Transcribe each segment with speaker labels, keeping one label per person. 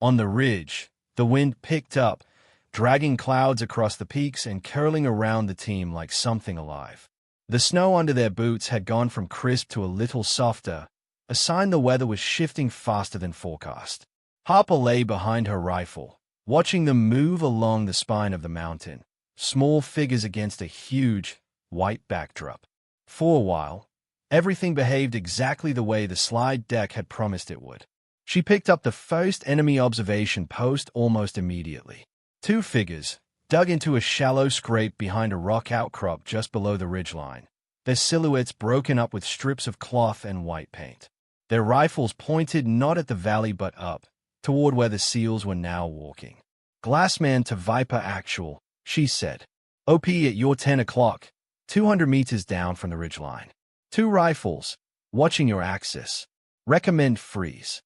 Speaker 1: On the ridge, the wind picked up, dragging clouds across the peaks and curling around the team like something alive. The snow under their boots had gone from crisp to a little softer, a sign the weather was shifting faster than forecast. Harper lay behind her rifle, watching them move along the spine of the mountain, small figures against a huge, white backdrop. For a while, everything behaved exactly the way the slide deck had promised it would. She picked up the first enemy observation post almost immediately. Two figures, dug into a shallow scrape behind a rock outcrop just below the ridgeline, their silhouettes broken up with strips of cloth and white paint. Their rifles pointed not at the valley but up, toward where the SEALs were now walking. "Glassman to Viper Actual," she said. "OP at your 10 o'clock, 200 meters down from the ridgeline. Two rifles, watching your axis. Recommend freeze."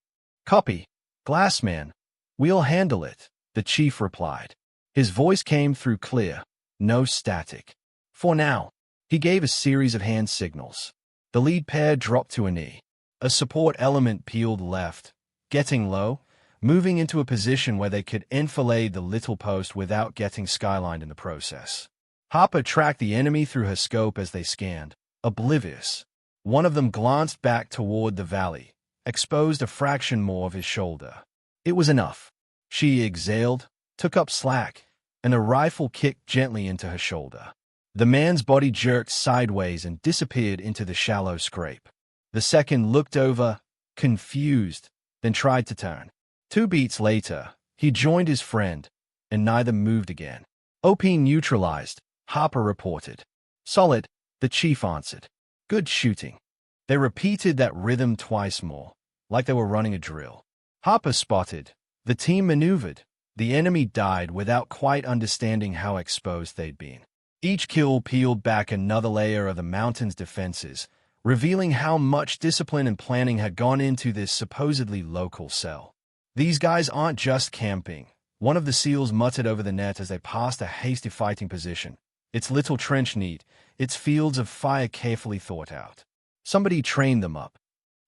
Speaker 1: "Copy, Glassman. We'll handle it," the chief replied. His voice came through clear, no static. "For now." He gave a series of hand signals. The lead pair dropped to a knee. A support element peeled left, getting low, moving into a position where they could enfilade the little post without getting skylined in the process. Harper tracked the enemy through her scope as they scanned, oblivious. One of them glanced back toward the valley, exposed a fraction more of his shoulder. It was enough. She exhaled, took up slack, and a rifle kicked gently into her shoulder. The man's body jerked sideways and disappeared into the shallow scrape. The second looked over, confused, then tried to turn. 2 beats later, he joined his friend, and neither moved again. "OP neutralized," Harper reported. "Solid," the chief answered. "Good shooting." They repeated that rhythm twice more, like they were running a drill. Harper spotted. The team maneuvered. The enemy died without quite understanding how exposed they'd been. Each kill peeled back another layer of the mountain's defenses, revealing how much discipline and planning had gone into this supposedly local cell. "These guys aren't just camping," one of the SEALs muttered over the net as they passed a hasty fighting position. "Its little trench neat, its fields of fire carefully thought out. Somebody trained them up."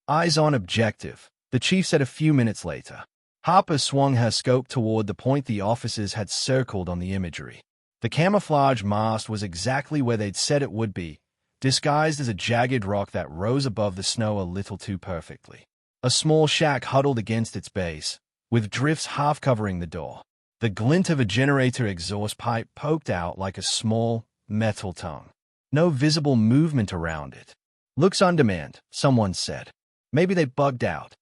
Speaker 1: "Eyes on objective," the chief said a few minutes later. Harper swung her scope toward the point the officers had circled on the imagery. The camouflage mast was exactly where they'd said it would be, disguised as a jagged rock that rose above the snow a little too perfectly. A small shack huddled against its base, with drifts half covering the door. The glint of a generator exhaust pipe poked out like a small, metal tongue. No visible movement around it. "Looks undermanned," someone said. "Maybe they bugged out."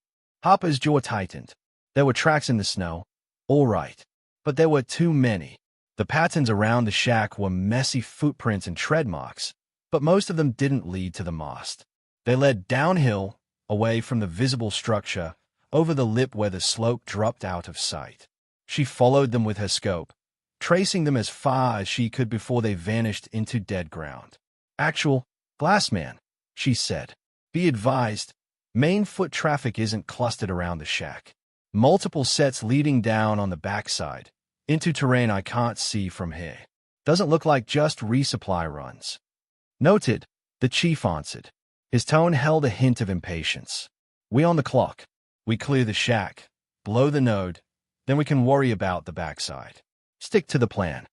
Speaker 1: Harper's jaw tightened. There were tracks in the snow, all right, but there were too many. The patterns around the shack were messy footprints and tread marks, but most of them didn't lead to the mast. They led downhill, away from the visible structure, over the lip where the slope dropped out of sight. She followed them with her scope, tracing them as far as she could before they vanished into dead ground. "Actual, Glassman," she said. "Be advised, main foot traffic isn't clustered around the shack. Multiple sets leading down on the backside, into terrain I can't see from here. Doesn't look like just resupply runs." "Noted," the chief answered. His tone held a hint of impatience. "We on the clock. We clear the shack, blow the node, then we can worry about the backside. Stick to the plan."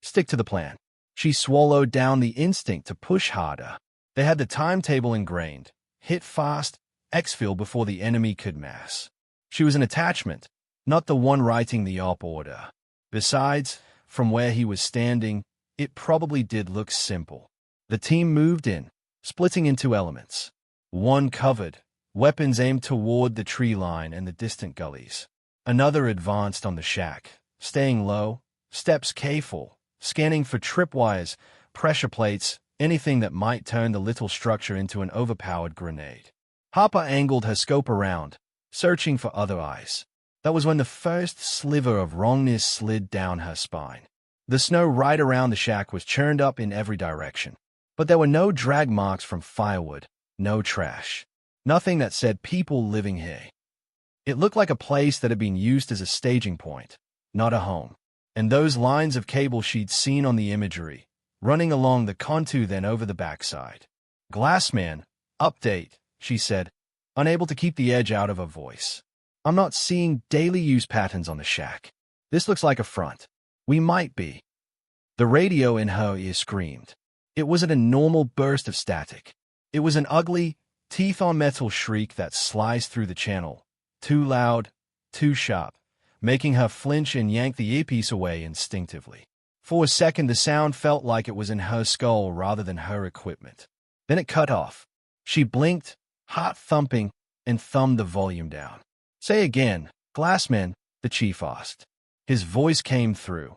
Speaker 1: "Stick to the plan." She swallowed down the instinct to push harder. They had the timetable ingrained. Hit fast, exfil before the enemy could mass. She was an attachment, not the one writing the op order. Besides, from where he was standing, it probably did look simple. The team moved in, splitting into elements. One covered, weapons aimed toward the tree line and the distant gullies. Another advanced on the shack, staying low, steps careful, scanning for tripwires, pressure plates, anything that might turn the little structure into an overpowered grenade. Harper angled her scope around, searching for other eyes. That was when the first sliver of wrongness slid down her spine. The snow right around the shack was churned up in every direction, but there were no drag marks from firewood, no trash, nothing that said people living here. It looked like a place that had been used as a staging point, not a home. And those lines of cable she'd seen on the imagery, running along the contour then over the backside. "Glassman, update," she said, unable to keep the edge out of her voice. I'm not seeing daily use patterns on the shack. This looks like a front. We might be. The radio in her ear screamed. It wasn't a normal burst of static. It was an ugly, teeth-on-metal shriek that sliced through the channel. Too loud, too sharp, making her flinch and yank the earpiece away instinctively. For a second, the sound felt like it was in her skull rather than her equipment. Then it cut off. She blinked, heart thumping, and thumbed the volume down. "Say again, Glassman," the chief asked. His voice came through,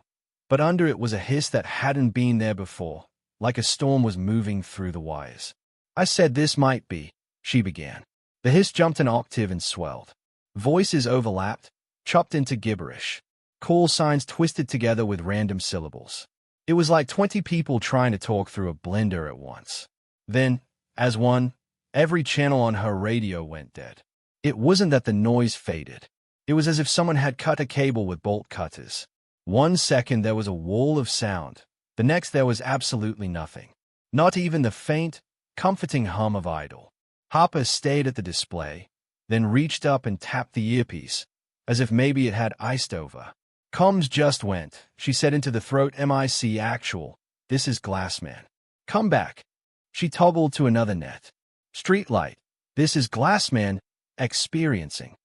Speaker 1: but under it was a hiss that hadn't been there before, like a storm was moving through the wires. "I said this might be," she began. The hiss jumped an octave and swelled. Voices overlapped, chopped into gibberish. Call signs twisted together with random syllables. It was like 20 people trying to talk through a blender at once. Then, as one, every channel on her radio went dead. It wasn't that the noise faded. It was as if someone had cut a cable with bolt cutters. 1 second there was a wall of sound. The next there was absolutely nothing. Not even the faint, comforting hum of idle. Harper stayed at the display, then reached up and tapped the earpiece, as if maybe it had iced over. "Comms just went," she said into the throat. "MIC actual. This is Glassman. Come back." She toggled to another net. "Streetlight. This is Glassman. Experiencing."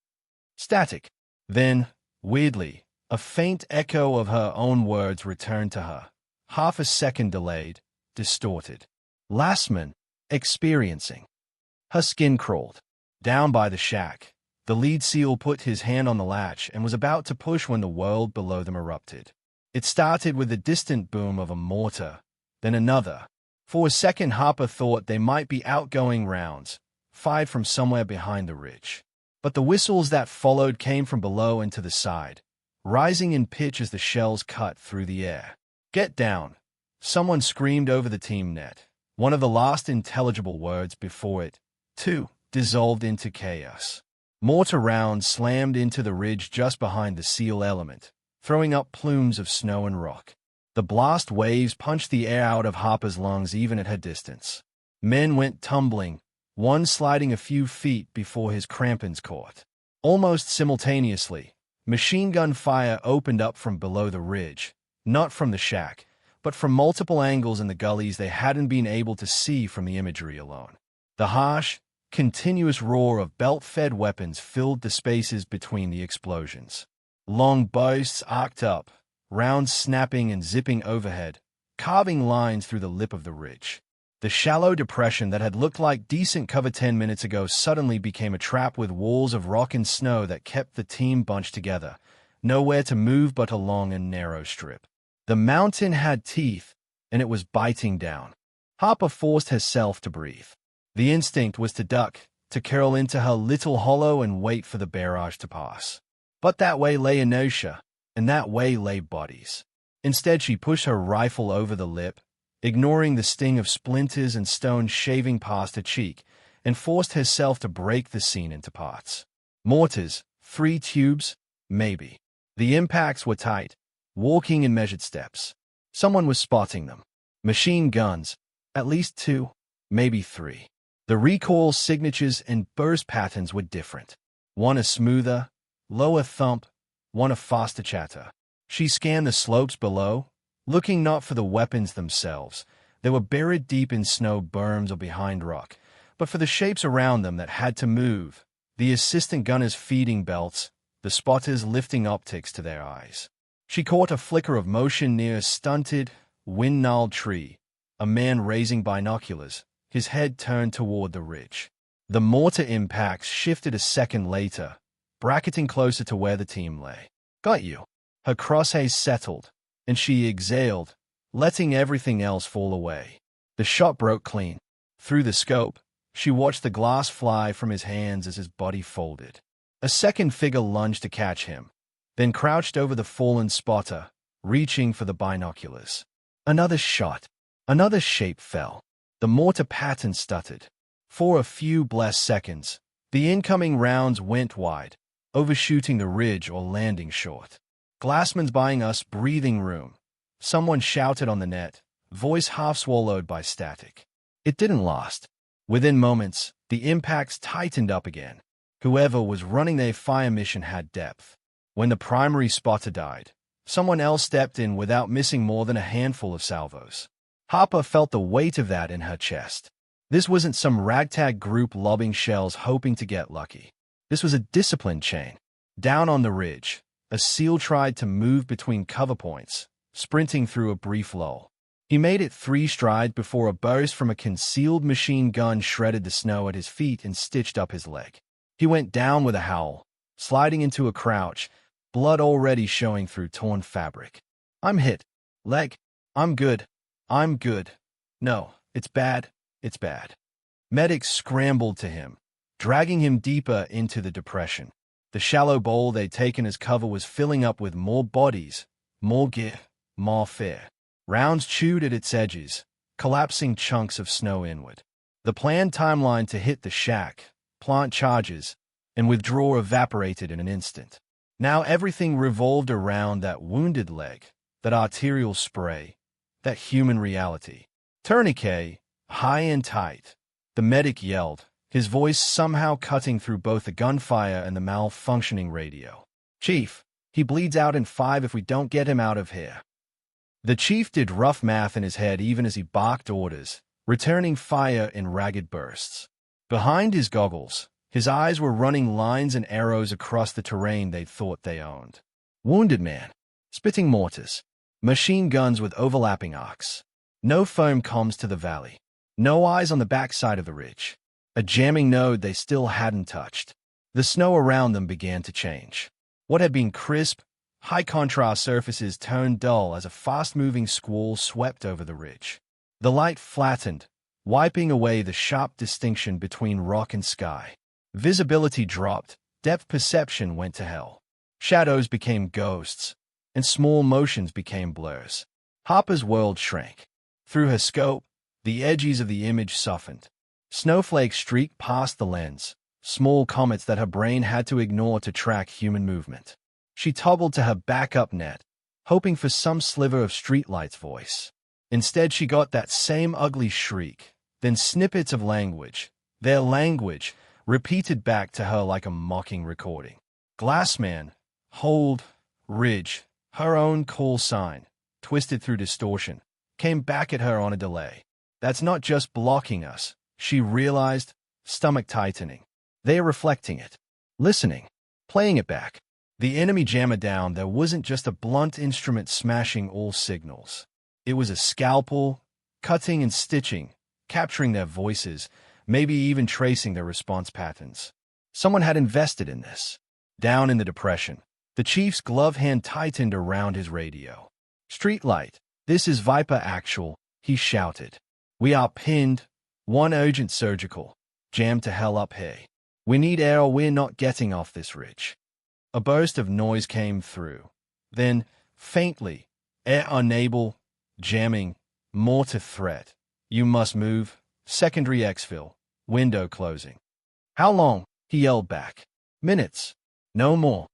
Speaker 1: Static. Then, weirdly, a faint echo of her own words returned to her, half a second delayed, distorted. "Glassman. Experiencing." Her skin crawled. Down by the shack, the lead seal put his hand on the latch and was about to push when the world below them erupted. It started with the distant boom of a mortar, then another. For a second, Harper thought they might be outgoing rounds, fired from somewhere behind the ridge. But the whistles that followed came from below and to the side, rising in pitch as the shells cut through the air. "Get down," someone screamed over the team net, one of the last intelligible words before it, too, dissolved into chaos. Mortar rounds slammed into the ridge just behind the seal element, throwing up plumes of snow and rock. The blast waves punched the air out of Harper's lungs even at her distance. Men went tumbling, one sliding a few feet before his crampons caught. Almost simultaneously, machine gun fire opened up from below the ridge, not from the shack, but from multiple angles in the gullies they hadn't been able to see from the imagery alone. The harsh, continuous roar of belt-fed weapons filled the spaces between the explosions. Long bursts arced up, rounds snapping and zipping overhead, carving lines through the lip of the ridge. The shallow depression that had looked like decent cover 10 minutes ago suddenly became a trap with walls of rock and snow that kept the team bunched together, nowhere to move but along a narrow strip. The mountain had teeth, and it was biting down. Harper forced herself to breathe. The instinct was to duck, to curl into her little hollow and wait for the barrage to pass. But that way lay inertia, and that way lay bodies. Instead, she pushed her rifle over the lip, ignoring the sting of splinters and stones shaving past her cheek, and forced herself to break the scene into parts. Mortars, 3 tubes, maybe. The impacts were tight, walking in measured steps. Someone was spotting them. Machine guns, at least 2, maybe 3. The recoil signatures and burst patterns were different. One a smoother, lower thump, one a faster chatter. She scanned the slopes below, looking not for the weapons themselves. They were buried deep in snow berms or behind rock, but for the shapes around them that had to move, the assistant gunners' feeding belts, the spotters lifting optics to their eyes. She caught a flicker of motion near a stunted, wind-gnarled tree, a man raising binoculars, his head turned toward the ridge. The mortar impacts shifted a second later, bracketing closer to where the team lay. "Got you." Her crosshairs settled, and she exhaled, letting everything else fall away. The shot broke clean. Through the scope, she watched the glass fly from his hands as his body folded. A second figure lunged to catch him, then crouched over the fallen spotter, reaching for the binoculars. Another shot. Another shape fell. The mortar pattern stuttered. For a few blessed seconds, the incoming rounds went wide, overshooting the ridge or landing short. "Glassman's buying us breathing room," someone shouted on the net, voice half swallowed by static. It didn't last. Within moments, the impacts tightened up again. Whoever was running their fire mission had depth. When the primary spotter died, someone else stepped in without missing more than a handful of salvos. Harper felt the weight of that in her chest. This wasn't some ragtag group lobbing shells hoping to get lucky. This was a disciplined chain. Down on the ridge, a SEAL tried to move between cover points, sprinting through a brief lull. He made it 3 strides before a burst from a concealed machine gun shredded the snow at his feet and stitched up his leg. He went down with a howl, sliding into a crouch, blood already showing through torn fabric. "I'm hit. Leg. I'm good. I'm good. No, it's bad. It's bad." Medics scrambled to him, dragging him deeper into the depression. The shallow bowl they'd taken as cover was filling up with more bodies, more gear, more fear. Rounds chewed at its edges, collapsing chunks of snow inward. The planned timeline to hit the shack, plant charges, and withdraw evaporated in an instant. Now everything revolved around that wounded leg, that arterial spray, that human reality. "Tourniquet, high and tight," the medic yelled, his voice somehow cutting through both the gunfire and the malfunctioning radio. "Chief, he bleeds out in 5 if we don't get him out of here." The chief did rough math in his head even as he barked orders, returning fire in ragged bursts. Behind his goggles, his eyes were running lines and arrows across the terrain they thought they owned. Wounded man, spitting mortars, machine guns with overlapping arcs. No foam comms to the valley. No eyes on the backside of the ridge. A jamming node they still hadn't touched. The snow around them began to change. What had been crisp, high-contrast surfaces turned dull as a fast-moving squall swept over the ridge. The light flattened, wiping away the sharp distinction between rock and sky. Visibility dropped, depth perception went to hell. Shadows became ghosts, and small motions became blurs. Harper's world shrank. Through her scope, the edges of the image softened. Snowflakes streaked past the lens, small comets that her brain had to ignore to track human movement. She toggled to her backup net, hoping for some sliver of streetlight's voice. Instead, she got that same ugly shriek, then snippets of language, their language, repeated back to her like a mocking recording. Glassman, hold, ridge, her own call sign, twisted through distortion, came back at her on a delay. That's not just blocking us, she realized, stomach tightening. They are reflecting it, listening, playing it back. The enemy jammer down there wasn't just a blunt instrument smashing all signals. It was a scalpel, cutting and stitching, capturing their voices, maybe even tracing their response patterns. Someone had invested in this. Down in the depression, the chief's glove hand tightened around his radio. "Streetlight, this is Viper Actual," he shouted. "We are pinned, 1 urgent surgical, jammed to hell up here. We need air or we're not getting off this ridge." A burst of noise came through. Then, faintly, air unable, jamming, mortar threat. "You must move, secondary exfil, window closing." "How long?" he yelled back. "Minutes. No more."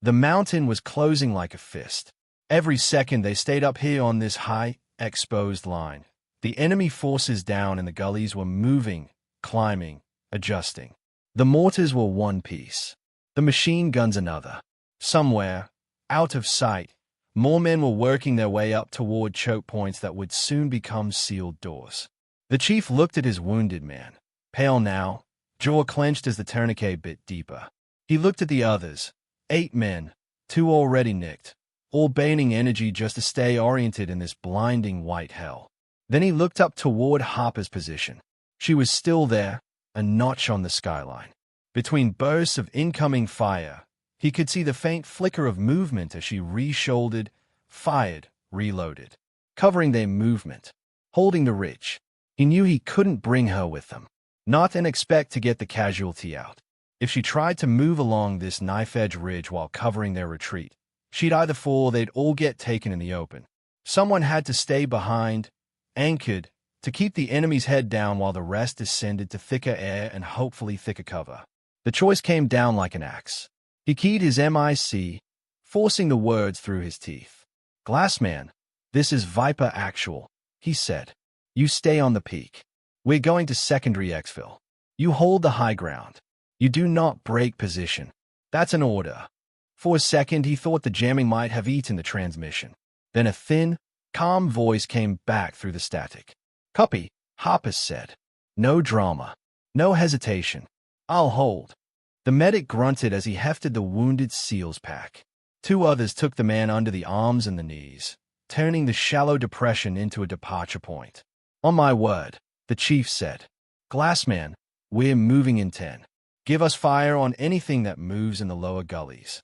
Speaker 1: The mountain was closing like a fist. Every second they stayed up here on this high, exposed line. The enemy forces down in the gullies were moving, climbing, adjusting. The mortars were one piece. The machine guns another. Somewhere, out of sight, more men were working their way up toward choke points that would soon become sealed doors. The chief looked at his wounded man, pale now, jaw clenched as the tourniquet bit deeper. He looked at the others, 8 men, 2 already nicked, all baiting energy just to stay oriented in this blinding white hell. Then he looked up toward Harper's position. She was still there, a notch on the skyline. Between bursts of incoming fire, he could see the faint flicker of movement as she re-shouldered, fired, reloaded, covering their movement, holding the ridge. He knew he couldn't bring her with them, not and expect to get the casualty out. If she tried to move along this knife-edge ridge while covering their retreat, she'd either fall or they'd all get taken in the open. Someone had to stay behind, anchored, to keep the enemy's head down while the rest descended to thicker air and hopefully thicker cover. The choice came down like an axe. He keyed his MIC, forcing the words through his teeth. "Glassman, this is Viper Actual," he said. "You stay on the peak. We're going to secondary exfil. You hold the high ground. You do not break position. That's an order. For a second, he thought the jamming might have eaten the transmission. Then a thin, calm voice came back through the static. "Copy," Harper said. No drama. No hesitation. "I'll hold." The medic grunted as he hefted the wounded SEAL's pack. Two others took the man under the arms and the knees, turning the shallow depression into a departure point. "On my word," the chief said. "Glassman, we're moving in 10. Give us fire on anything that moves in the lower gullies."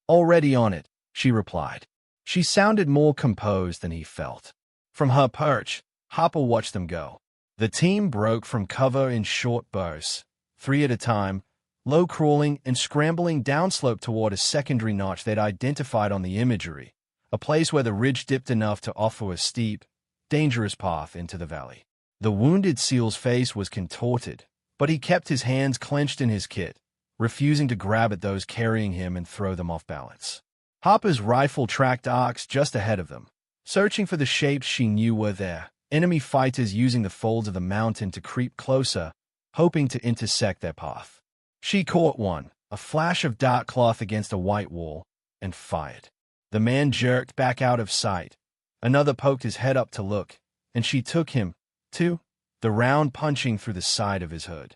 Speaker 1: "Already on it," she replied. She sounded more composed than he felt. From her perch, Harper watched them go. The team broke from cover in short bursts, 3 at a time, low crawling and scrambling downslope toward a secondary notch they'd identified on the imagery, a place where the ridge dipped enough to offer a steep, dangerous path into the valley. The wounded SEAL's face was contorted, but he kept his hands clenched in his kit, refusing to grab at those carrying him and throw them off balance. Harper's rifle tracked arcs just ahead of them, searching for the shapes she knew were there, enemy fighters using the folds of the mountain to creep closer, hoping to intersect their path. She caught one, a flash of dark cloth against a white wall, and fired. The man jerked back out of sight. Another poked his head up to look, and she took him, too, the round punching through the side of his hood.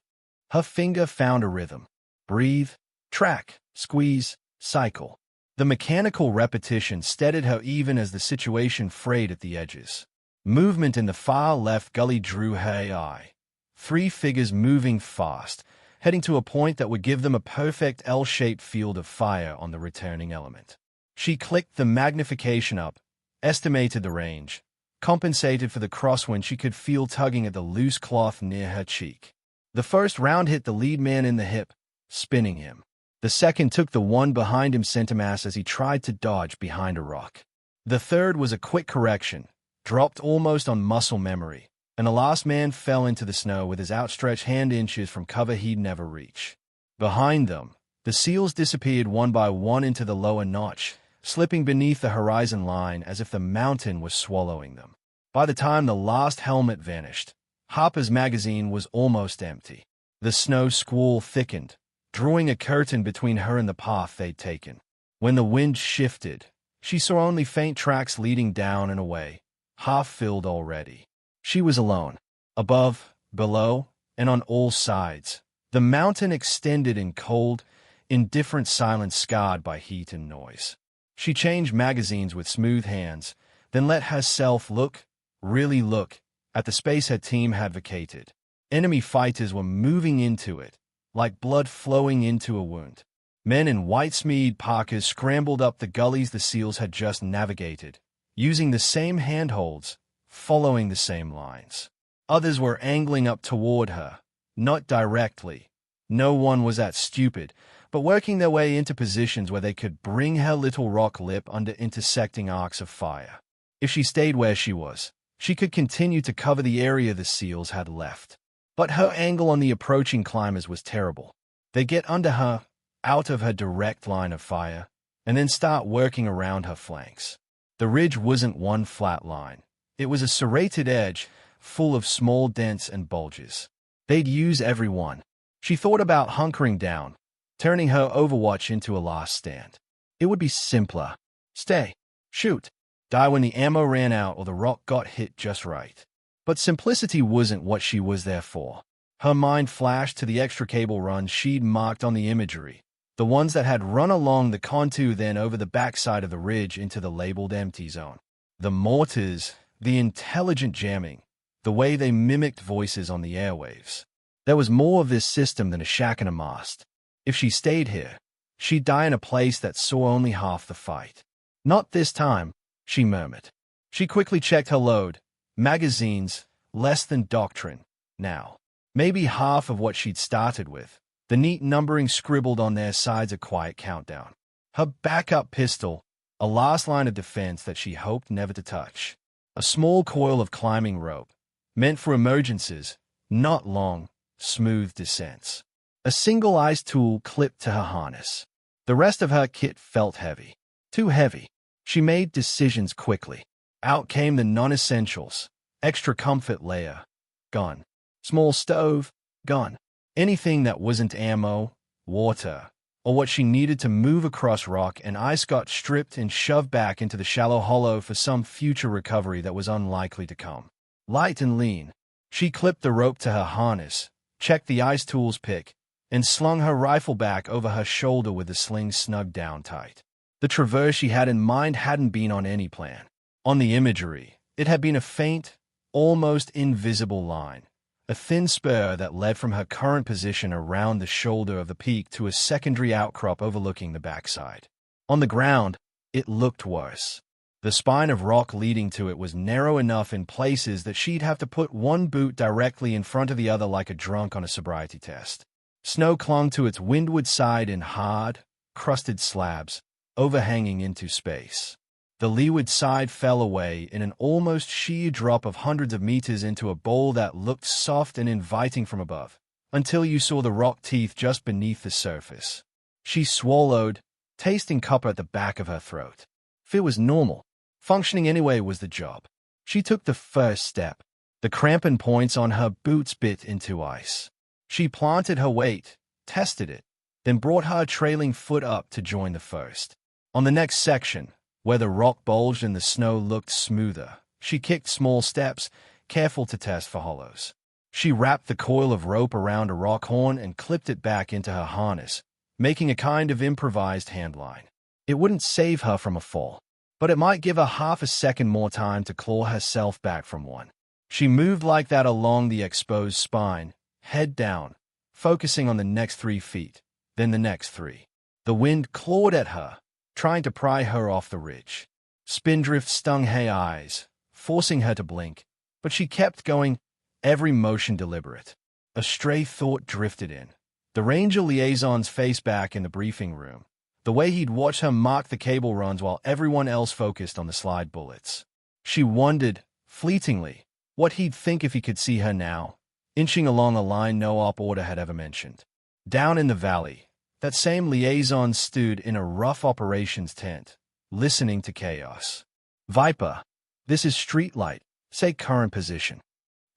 Speaker 1: Her finger found a rhythm. Breathe, track, squeeze, cycle. The mechanical repetition steadied her even as the situation frayed at the edges. Movement in the far left gully drew her eye. 3 figures moving fast, heading to a point that would give them a perfect L-shaped field of fire on the returning element. She clicked the magnification up, estimated the range, compensated for the crosswind she could feel tugging at the loose cloth near her cheek. The first round hit the lead man in the hip, spinning him. The second took the one behind him centermass as he tried to dodge behind a rock. The third was a quick correction, dropped almost on muscle memory, and the last man fell into the snow with his outstretched hand inches from cover he'd never reach. Behind them, the SEALs disappeared one by one into the lower notch, slipping beneath the horizon line as if the mountain was swallowing them. By the time the last helmet vanished, Harper's magazine was almost empty. The snow squall thickened, drawing a curtain between her and the path they'd taken. When the wind shifted, she saw only faint tracks leading down and away, half-filled already. She was alone. Above, below, and on all sides, the mountain extended in cold, indifferent silence scarred by heat and noise. She changed magazines with smooth hands, then let herself look, really look, at the space her team had vacated. Enemy fighters were moving into it, like blood flowing into a wound. Men in white Smeed parkas scrambled up the gullies the SEALs had just navigated, using the same handholds, following the same lines. Others were angling up toward her, not directly. No one was that stupid, but working their way into positions where they could bring her little rock lip under intersecting arcs of fire. If she stayed where she was, she could continue to cover the area the SEALs had left. But her angle on the approaching climbers was terrible. They get under her, out of her direct line of fire, and then start working around her flanks. The ridge wasn't one flat line. It was a serrated edge, full of small dents and bulges. They'd use every one. She thought about hunkering down, turning her Overwatch into a last stand. It would be simpler. Stay, shoot, die when the ammo ran out or the rock got hit just right. But simplicity wasn't what she was there for. Her mind flashed to the extra cable runs she'd marked on the imagery, the ones that had run along the contour then over the backside of the ridge into the labeled empty zone. The mortars, the intelligent jamming, the way they mimicked voices on the airwaves. There was more of this system than a shack and a mast. If she stayed here, she'd die in a place that saw only half the fight. Not this time, she murmured. She quickly checked her load. Magazines, less than doctrine, now. Maybe half of what she'd started with. The neat numbering scribbled on their sides a quiet countdown. Her backup pistol, a last line of defense that she hoped never to touch. A small coil of climbing rope, meant for emergencies, not long, smooth descents. A single ice tool clipped to her harness. The rest of her kit felt heavy. Too heavy. She made decisions quickly. Out came the non-essentials. Extra comfort layer. Gone. Small stove. Gone. Anything that wasn't ammo, water, or what she needed to move across rock and ice got stripped and shoved back into the shallow hollow for some future recovery that was unlikely to come. Light and lean, she clipped the rope to her harness, checked the ice tools pick, and slung her rifle back over her shoulder with the sling snugged down tight. The traverse she had in mind hadn't been on any plan. On the imagery, it had been a faint, almost invisible line, a thin spur that led from her current position around the shoulder of the peak to a secondary outcrop overlooking the backside. On the ground, it looked worse. The spine of rock leading to it was narrow enough in places that she'd have to put one boot directly in front of the other like a drunk on a sobriety test. Snow clung to its windward side in hard, crusted slabs, overhanging into space. The leeward side fell away in an almost sheer drop of hundreds of meters into a bowl that looked soft and inviting from above, until you saw the rock teeth just beneath the surface. She swallowed, tasting copper at the back of her throat. Fear was normal. Functioning anyway was the job. She took the first step. The crampon points on her boots bit into ice. She planted her weight, tested it, then brought her trailing foot up to join the first. On the next section, where the rock bulged and the snow looked smoother, she kicked small steps, careful to test for hollows. She wrapped the coil of rope around a rock horn and clipped it back into her harness, making a kind of improvised handline. It wouldn't save her from a fall, but it might give her half a second more time to claw herself back from one. She moved like that along the exposed spine, head down, focusing on the next 3 feet, then the next 3. The wind clawed at her, trying to pry her off the ridge. Spindrift stung her eyes, forcing her to blink, but she kept going, every motion deliberate. A stray thought drifted in. The Ranger liaison's face back in the briefing room, the way he'd watch her mark the cable runs while everyone else focused on the slide bullets. She wondered, fleetingly, what he'd think if he could see her now, inching along a line no op order had ever mentioned. Down in the valley, that same liaison stood in a rough operations tent, listening to chaos. "Viper, this is Streetlight. Say current position."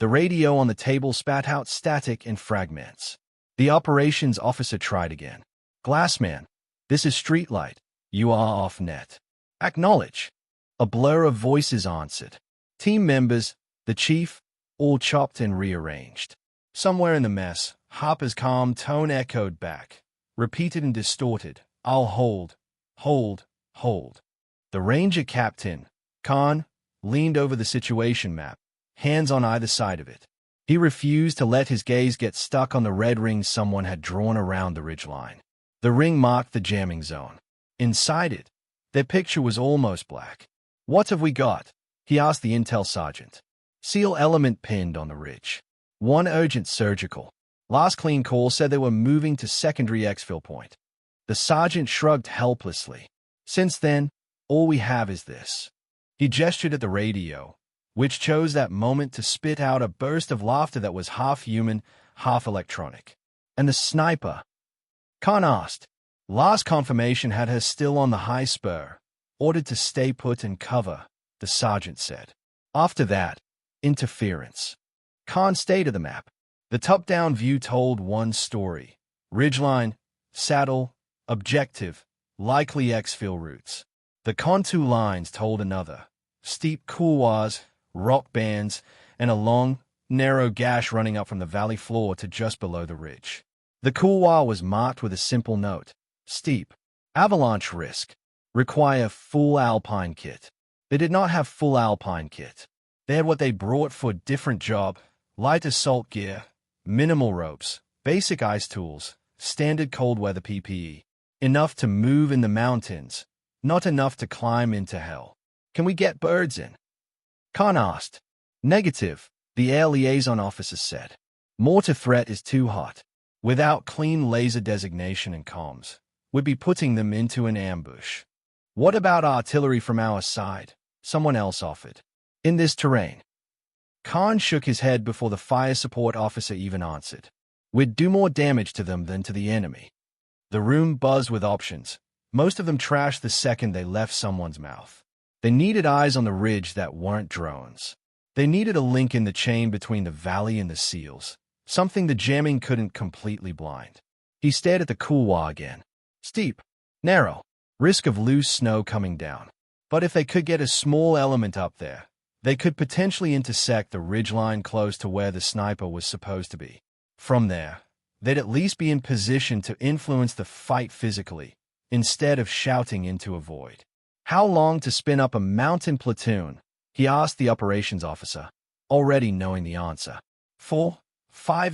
Speaker 1: The radio on the table spat out static and fragments. The operations officer tried again. "Glassman, this is Streetlight. You are off net." "Acknowledge." A blur of voices answered. Team members, the chief, all chopped and rearranged. Somewhere in the mess, Harper's calm tone echoed back, repeated and distorted. "I'll hold, hold, hold." The Ranger captain, Khan, leaned over the situation map, hands on either side of it. He refused to let his gaze get stuck on the red ring someone had drawn around the ridgeline. The ring marked the jamming zone. Inside it, their picture was almost black. "What have we got?" he asked the intel sergeant. "SEAL element pinned on the ridge. One urgent surgical. Last clean call said they were moving to secondary exfil point." The sergeant shrugged helplessly. "Since then, all we have is this." He gestured at the radio, which chose that moment to spit out a burst of laughter that was half human, half electronic. "And the sniper?" Khan asked. Last confirmation had her still on the high spur, ordered to stay put and cover, the sergeant said. After that, interference. Khan stayed to the map. The top-down view told one story. Ridgeline, saddle, objective, likely exfil routes. The contour lines told another. Steep couloirs, rock bands, and a long, narrow gash running up from the valley floor to just below the ridge. The couloir was marked with a simple note. Steep. Avalanche risk. Require full alpine kit. They did not have full alpine kit. They had what they brought for a different job. Light assault gear, minimal ropes, basic ice tools, standard cold weather PPE. Enough to move in the mountains, not enough to climb into hell. "Can we get birds in?" Khan asked. "Negative," the air liaison officer said. "Mortar threat is too hot. Without clean laser designation and comms, we'd be putting them into an ambush." "What about artillery from our side?" someone else offered. "In this terrain?" Khan shook his head before the fire support officer even answered. "We'd do more damage to them than to the enemy." The room buzzed with options, most of them trashed the second they left someone's mouth. They needed eyes on the ridge that weren't drones. They needed a link in the chain between the valley and the SEALs, something the jamming couldn't completely blind. He stared at the couloir again. Steep, narrow, risk of loose snow coming down. But if they could get a small element up there, they could potentially intersect the ridgeline close to where the sniper was supposed to be. From there, they'd at least be in position to influence the fight physically, instead of shouting into a void. How long to spin up a mountain platoon? He asked the operations officer, already knowing the answer. 4-5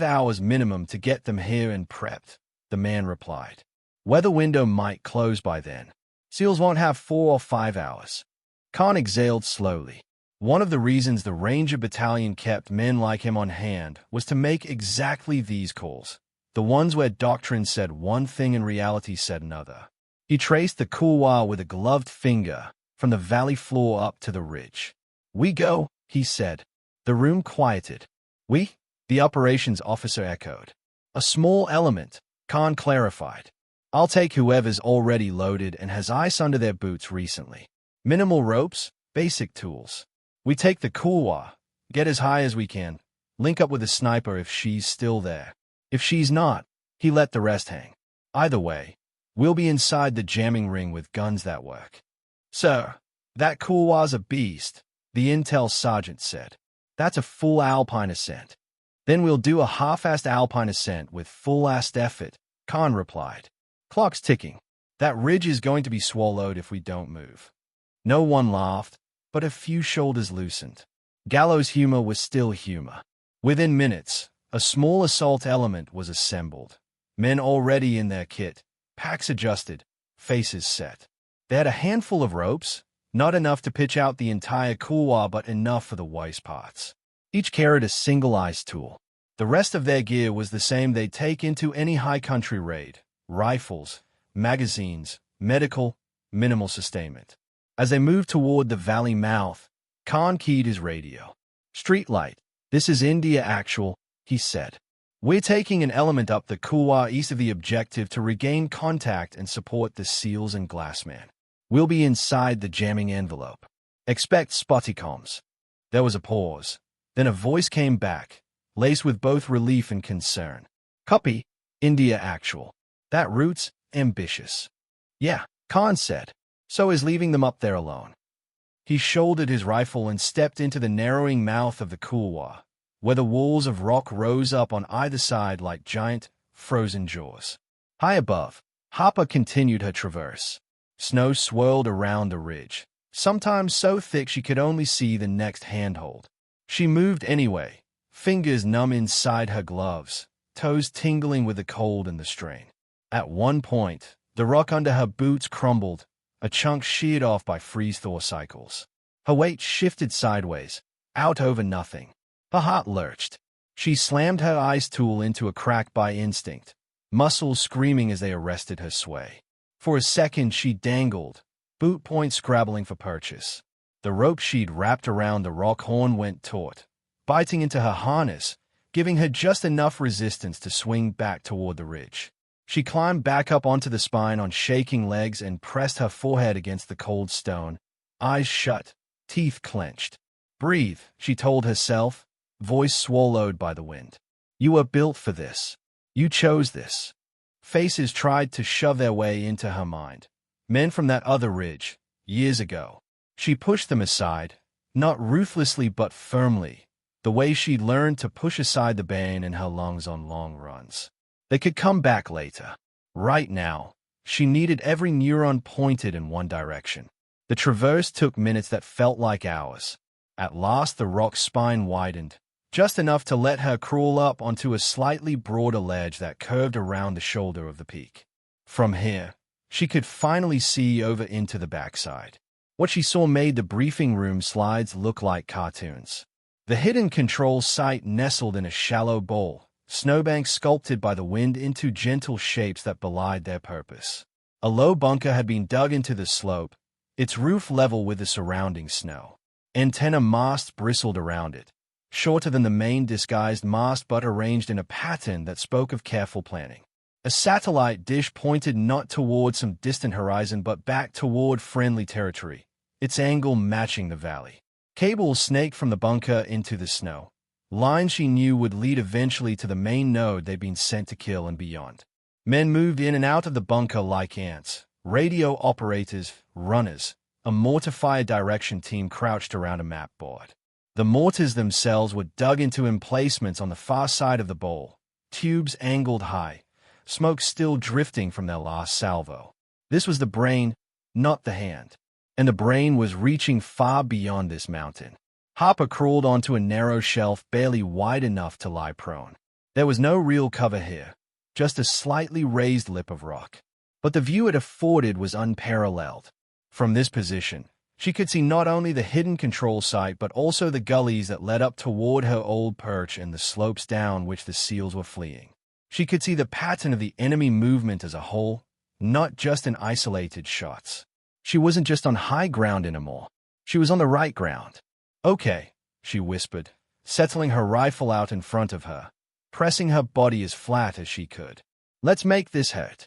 Speaker 1: hours minimum to get them here and prepped, the man replied. Weather window might close by then. SEALs won't have 4 or 5 hours. Khan exhaled slowly. One of the reasons the Ranger Battalion kept men like him on hand was to make exactly these calls, the ones where doctrine said one thing and reality said another. He traced the couloir with a gloved finger, from the valley floor up to the ridge. We go, he said. The room quieted. We? The operations officer echoed. A small element, Khan clarified. I'll take whoever's already loaded and has ice under their boots recently. Minimal ropes, basic tools. We take the couloir, get as high as we can, link up with the sniper if she's still there. If she's not, he let the rest hang. Either way, we'll be inside the jamming ring with guns that work. Sir, that couloir's a beast, the intel sergeant said. That's a full alpine ascent. Then we'll do a half-assed alpine ascent with full-assed effort, Khan replied. Clock's ticking. That ridge is going to be swallowed if we don't move. No one laughed, but a few shoulders loosened. Gallows humor was still humor. Within minutes, a small assault element was assembled. Men already in their kit, packs adjusted, faces set. They had a handful of ropes, not enough to pitch out the entire couloir but enough for the waist parts. Each carried a single ice tool. The rest of their gear was the same they'd take into any high country raid. Rifles, magazines, medical, minimal sustainment. As they moved toward the valley mouth, Khan keyed his radio. Street light. This is India Actual, he said. We're taking an element up the couloir east of the objective to regain contact and support the SEALs and Glassman. We'll be inside the jamming envelope. Expect spotty comms. There was a pause. Then a voice came back, laced with both relief and concern. Copy, India Actual. That route's ambitious. Yeah, Khan said. So is leaving them up there alone. He shouldered his rifle and stepped into the narrowing mouth of the couloir, where the walls of rock rose up on either side like giant, frozen jaws. High above, Harper continued her traverse. Snow swirled around the ridge, sometimes so thick she could only see the next handhold. She moved anyway, fingers numb inside her gloves, toes tingling with the cold and the strain. At one point, the rock under her boots crumbled, a chunk sheared off by freeze-thaw cycles. Her weight shifted sideways, out over nothing. Her heart lurched. She slammed her ice tool into a crack by instinct, muscles screaming as they arrested her sway. For a second she dangled, boot point scrabbling for purchase. The rope she'd wrapped around the rock horn went taut, biting into her harness, giving her just enough resistance to swing back toward the ridge. She climbed back up onto the spine on shaking legs and pressed her forehead against the cold stone, eyes shut, teeth clenched. Breathe, she told herself, voice swallowed by the wind. You were built for this. You chose this. Faces tried to shove their way into her mind. Men from that other ridge, years ago. She pushed them aside, not ruthlessly but firmly, the way she'd learned to push aside the bane in her lungs on long runs. They could come back later. Right now, she needed every neuron pointed in one direction. The traverse took minutes that felt like hours. At last the rock's spine widened, just enough to let her crawl up onto a slightly broader ledge that curved around the shoulder of the peak. From here, she could finally see over into the backside. What she saw made the briefing room slides look like cartoons. The hidden control site nestled in a shallow bowl, snowbanks sculpted by the wind into gentle shapes that belied their purpose. A low bunker had been dug into the slope, its roof level with the surrounding snow. Antenna masts bristled around it, shorter than the main disguised mast but arranged in a pattern that spoke of careful planning. A satellite dish pointed not toward some distant horizon but back toward friendly territory, its angle matching the valley. Cables snaked from the bunker into the snow, lines she knew would lead eventually to the main node they'd been sent to kill and beyond. Men moved in and out of the bunker like ants. Radio operators, runners, a mortar fire direction team crouched around a map board. The mortars themselves were dug into emplacements on the far side of the bowl, tubes angled high, smoke still drifting from their last salvo. This was the brain, not the hand. And the brain was reaching far beyond this mountain. Harper crawled onto a narrow shelf barely wide enough to lie prone. There was no real cover here, just a slightly raised lip of rock. But the view it afforded was unparalleled. From this position, she could see not only the hidden control site but also the gullies that led up toward her old perch and the slopes down which the SEALs were fleeing. She could see the pattern of the enemy movement as a whole, not just in isolated shots. She wasn't just on high ground anymore. She was on the right ground. "Okay," she whispered, settling her rifle out in front of her, pressing her body as flat as she could. "Let's make this hurt."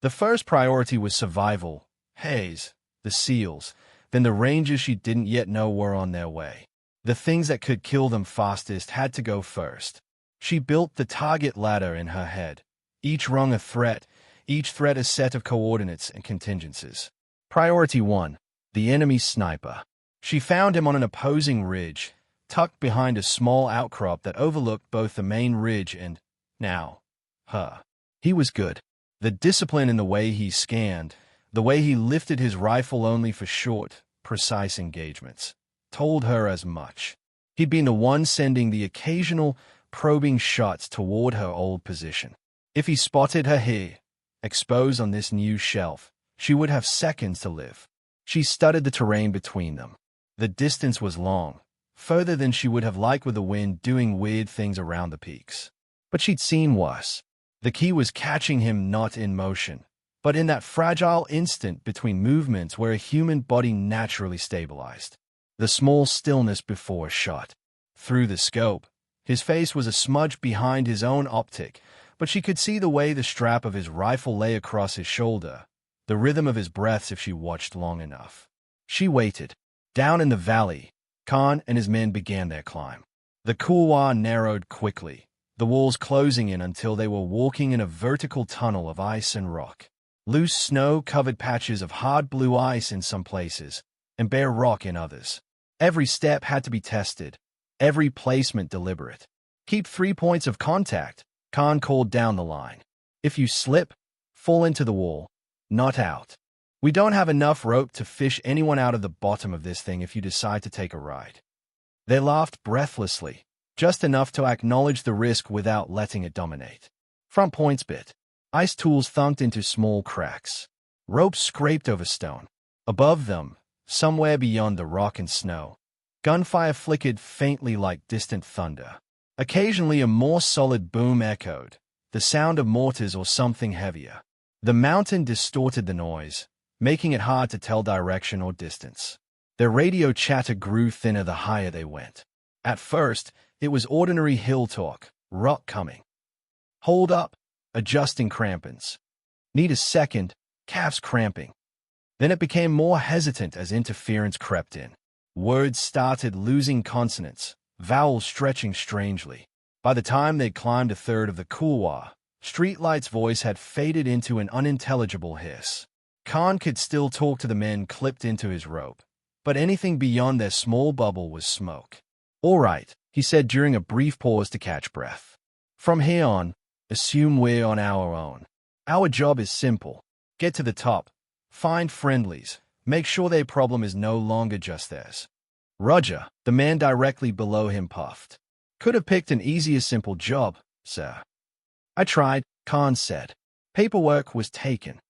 Speaker 1: The first priority was survival. Hayes, the SEALs, then the Rangers she didn't yet know were on their way. The things that could kill them fastest had to go first. She built the target ladder in her head, each rung a threat, each threat a set of coordinates and contingencies. Priority 1, the enemy sniper. She found him on an opposing ridge, tucked behind a small outcrop that overlooked both the main ridge and, now, her. He was good. The discipline in the way he scanned, the way he lifted his rifle only for short, precise engagements, told her as much. He'd been the one sending the occasional, probing shots toward her old position. If he spotted her here, exposed on this new shelf, she would have seconds to live. She studied the terrain between them. The distance was long, further than she would have liked with the wind doing weird things around the peaks. But she'd seen worse. The key was catching him not in motion, but in that fragile instant between movements where a human body naturally stabilized. The small stillness before a shot. Through the scope, his face was a smudge behind his own optic, but she could see the way the strap of his rifle lay across his shoulder, the rhythm of his breaths if she watched long enough. She waited. Down in the valley, Khan and his men began their climb. The couloir narrowed quickly, the walls closing in until they were walking in a vertical tunnel of ice and rock. Loose snow-covered patches of hard blue ice in some places, and bare rock in others. Every step had to be tested, every placement deliberate. "Keep 3 points of contact," Khan called down the line. "If you slip, fall into the wall, not out. We don't have enough rope to fish anyone out of the bottom of this thing if you decide to take a ride." They laughed breathlessly, just enough to acknowledge the risk without letting it dominate. Front points bit. Ice tools thunked into small cracks. Ropes scraped over stone. Above them, somewhere beyond the rock and snow, gunfire flickered faintly like distant thunder. Occasionally a more solid boom echoed, the sound of mortars or something heavier. The mountain distorted the noise, making it hard to tell direction or distance. Their radio chatter grew thinner the higher they went. At first, it was ordinary hill talk. "Rock coming. Hold up. Adjusting crampons. Need a second. Calves cramping." Then it became more hesitant as interference crept in. Words started losing consonants, vowels stretching strangely. By the time they'd climbed a third of the couloir, Streetlight's voice had faded into an unintelligible hiss. Khan could still talk to the men clipped into his rope, but anything beyond their small bubble was smoke. "All right," he said during a brief pause to catch breath. "From here on, assume we're on our own. Our job is simple. Get to the top, find friendlies, make sure their problem is no longer just theirs." "Roger," the man directly below him puffed. "Could have picked an easier simple job, sir." "I tried," Khan said. "Paperwork was taken."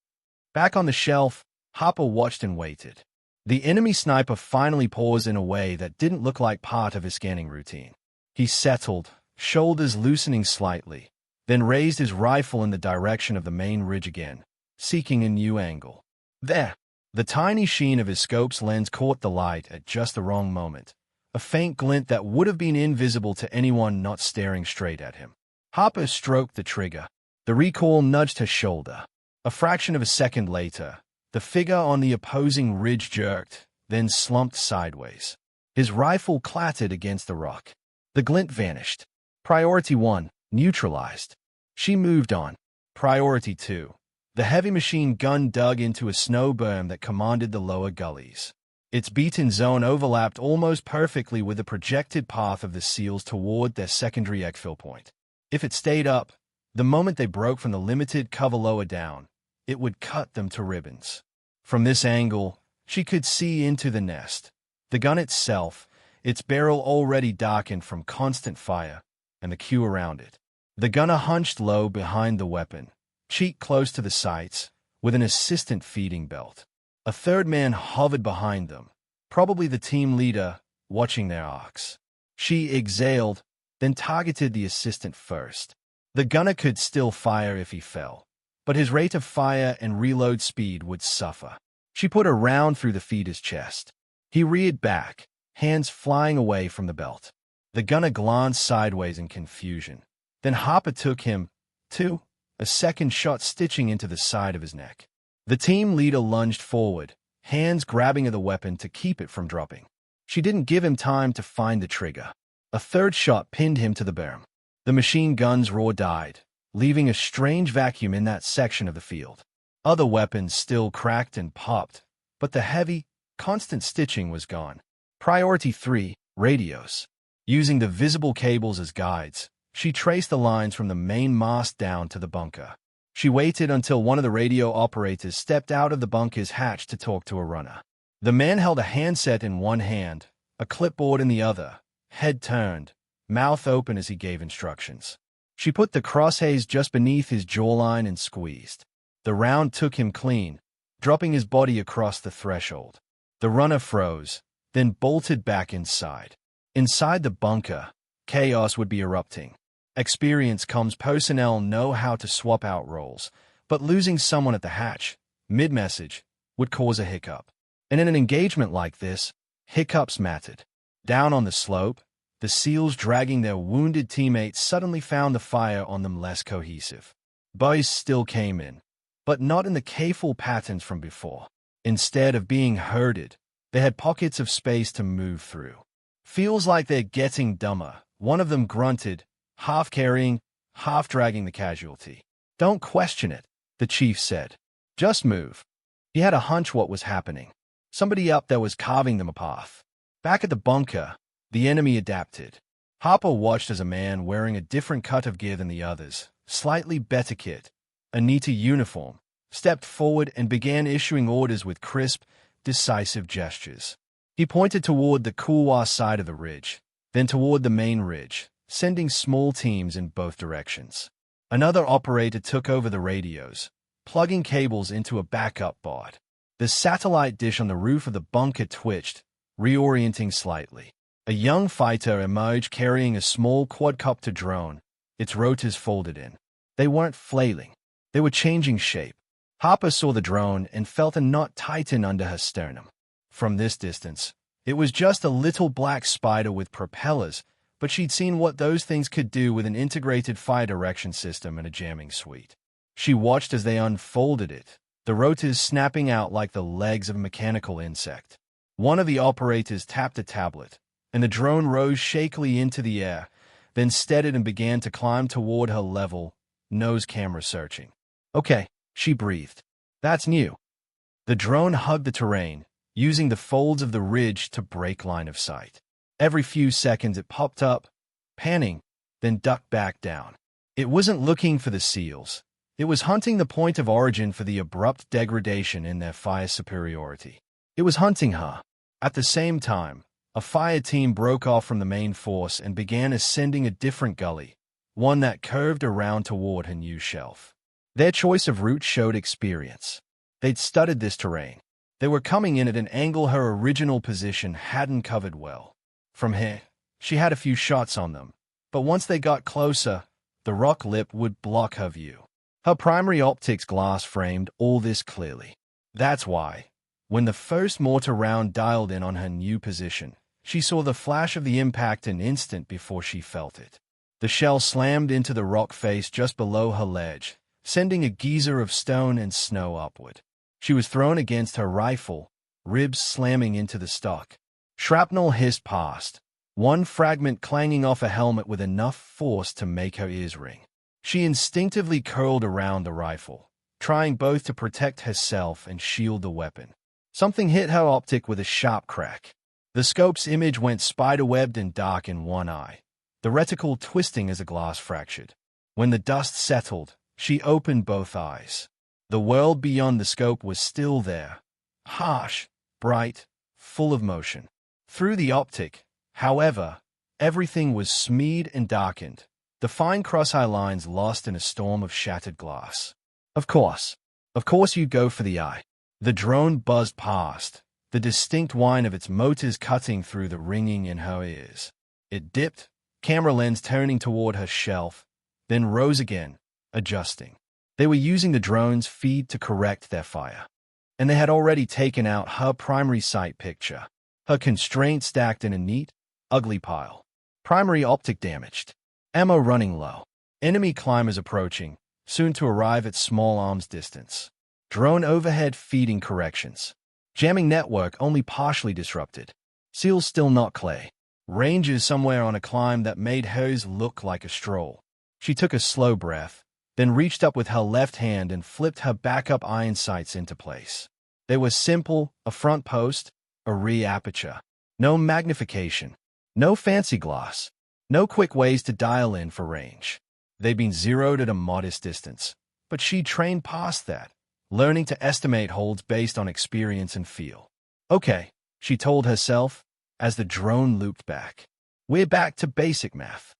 Speaker 1: Back on the shelf, Harper watched and waited. The enemy sniper finally paused in a way that didn't look like part of his scanning routine. He settled, shoulders loosening slightly, then raised his rifle in the direction of the main ridge again, seeking a new angle. There! The tiny sheen of his scope's lens caught the light at just the wrong moment, a faint glint that would have been invisible to anyone not staring straight at him. Harper stroked the trigger. The recoil nudged her shoulder. A fraction of a second later, the figure on the opposing ridge jerked, then slumped sideways. His rifle clattered against the rock. The glint vanished. Priority 1, neutralized. She moved on. Priority 2. The heavy machine gun dug into a snow berm that commanded the lower gullies. Its beaten zone overlapped almost perfectly with the projected path of the SEALs toward their secondary exfil point. If it stayed up, the moment they broke from the limited cover lower down, it would cut them to ribbons. From this angle, she could see into the nest. The gun itself, its barrel already darkened from constant fire, and the queue around it. The gunner hunched low behind the weapon, cheek close to the sights, with an assistant feeding belt. A third man hovered behind them, probably the team leader, watching their arcs. She exhaled, then targeted the assistant first. The gunner could still fire if he fell, but his rate of fire and reload speed would suffer. She put a round through the feeder's chest. He reared back, hands flying away from the belt. The gunner glanced sideways in confusion. Then Harper took him, too, a second shot stitching into the side of his neck. The team leader lunged forward, hands grabbing at the weapon to keep it from dropping. She didn't give him time to find the trigger. A third shot pinned him to the berm. The machine gun's roar died, leaving a strange vacuum in that section of the field. Other weapons still cracked and popped, but the heavy, constant stitching was gone. Priority 3, radios. Using the visible cables as guides, she traced the lines from the main mast down to the bunker. She waited until one of the radio operators stepped out of the bunker's hatch to talk to a runner. The man held a handset in one hand, a clipboard in the other, head turned, mouth open as he gave instructions. She put the crosshairs just beneath his jawline and squeezed. The round took him clean, dropping his body across the threshold. The runner froze, then bolted back inside. Inside the bunker, chaos would be erupting. Experienced comms personnel know how to swap out roles, but losing someone at the hatch, mid-message, would cause a hiccup. And in an engagement like this, hiccups mattered. Down on the slope, the SEALs dragging their wounded teammates suddenly found the fire on them less cohesive. Boys still came in, but not in the careful patterns from before. Instead of being herded, they had pockets of space to move through. Feels like they're getting dumber, one of them grunted, half carrying, half dragging the casualty. Don't question it, the chief said. Just move. He had a hunch what was happening. Somebody up there was carving them a path. Back at the bunker, the enemy adapted. Harper watched as a man wearing a different cut of gear than the others, slightly better kit, a neater uniform, stepped forward and began issuing orders with crisp, decisive gestures. He pointed toward the couloir side of the ridge, then toward the main ridge, sending small teams in both directions. Another operator took over the radios, plugging cables into a backup board. The satellite dish on the roof of the bunker twitched, reorienting slightly. A young fighter emerged carrying a small quadcopter drone, its rotors folded in. They weren't flailing. They were changing shape. Harper saw the drone and felt a knot tighten under her sternum. From this distance, it was just a little black spider with propellers, but she'd seen what those things could do with an integrated fire direction system and a jamming suite. She watched as they unfolded it, the rotors snapping out like the legs of a mechanical insect. One of the operators tapped a tablet, and the drone rose shakily into the air, then steadied and began to climb toward her level, nose camera searching. Okay, she breathed. That's new. The drone hugged the terrain, using the folds of the ridge to break line of sight. Every few seconds it popped up, panning, then ducked back down. It wasn't looking for the SEALs. It was hunting the point of origin for the abrupt degradation in their fire superiority. It was hunting her. At the same time, a fire team broke off from the main force and began ascending a different gully, one that curved around toward her new shelf. Their choice of route showed experience. They'd studied this terrain. They were coming in at an angle her original position hadn't covered well. From here, she had a few shots on them, but once they got closer, the rock lip would block her view. Her primary optics glass framed all this clearly. That's why, when the first mortar round dialed in on her new position, she saw the flash of the impact an instant before she felt it. The shell slammed into the rock face just below her ledge, sending a geyser of stone and snow upward. She was thrown against her rifle, ribs slamming into the stock. Shrapnel hissed past, one fragment clanging off a helmet with enough force to make her ears ring. She instinctively curled around the rifle, trying both to protect herself and shield the weapon. Something hit her optic with a sharp crack. The scope's image went spider-webbed and dark in one eye, the reticle twisting as a glass fractured. When the dust settled, she opened both eyes. The world beyond the scope was still there, harsh, bright, full of motion. Through the optic, however, everything was smeared and darkened, the fine cross-eye lines lost in a storm of shattered glass. Of course you'd go for the eye. The drone buzzed past, the distinct whine of its motors cutting through the ringing in her ears. It dipped, camera lens turning toward her shelf, then rose again, adjusting. They were using the drone's feed to correct their fire, and they had already taken out her primary sight picture, her constraint stacked in a neat, ugly pile. Primary optic damaged. Ammo running low. Enemy climbers approaching, soon to arrive at small arms distance. Drone overhead feeding corrections. Jamming network only partially disrupted. Seals still not clay. Rangers somewhere on a climb that made hers look like a stroll. She took a slow breath, then reached up with her left hand and flipped her backup iron sights into place. They were simple, a front post, a rear aperture. No magnification. No fancy glass. No quick ways to dial in for range. They'd been zeroed at a modest distance, but she trained past that, learning to estimate holds based on experience and feel. Okay, she told herself, as the drone looped back. We're back to basic math.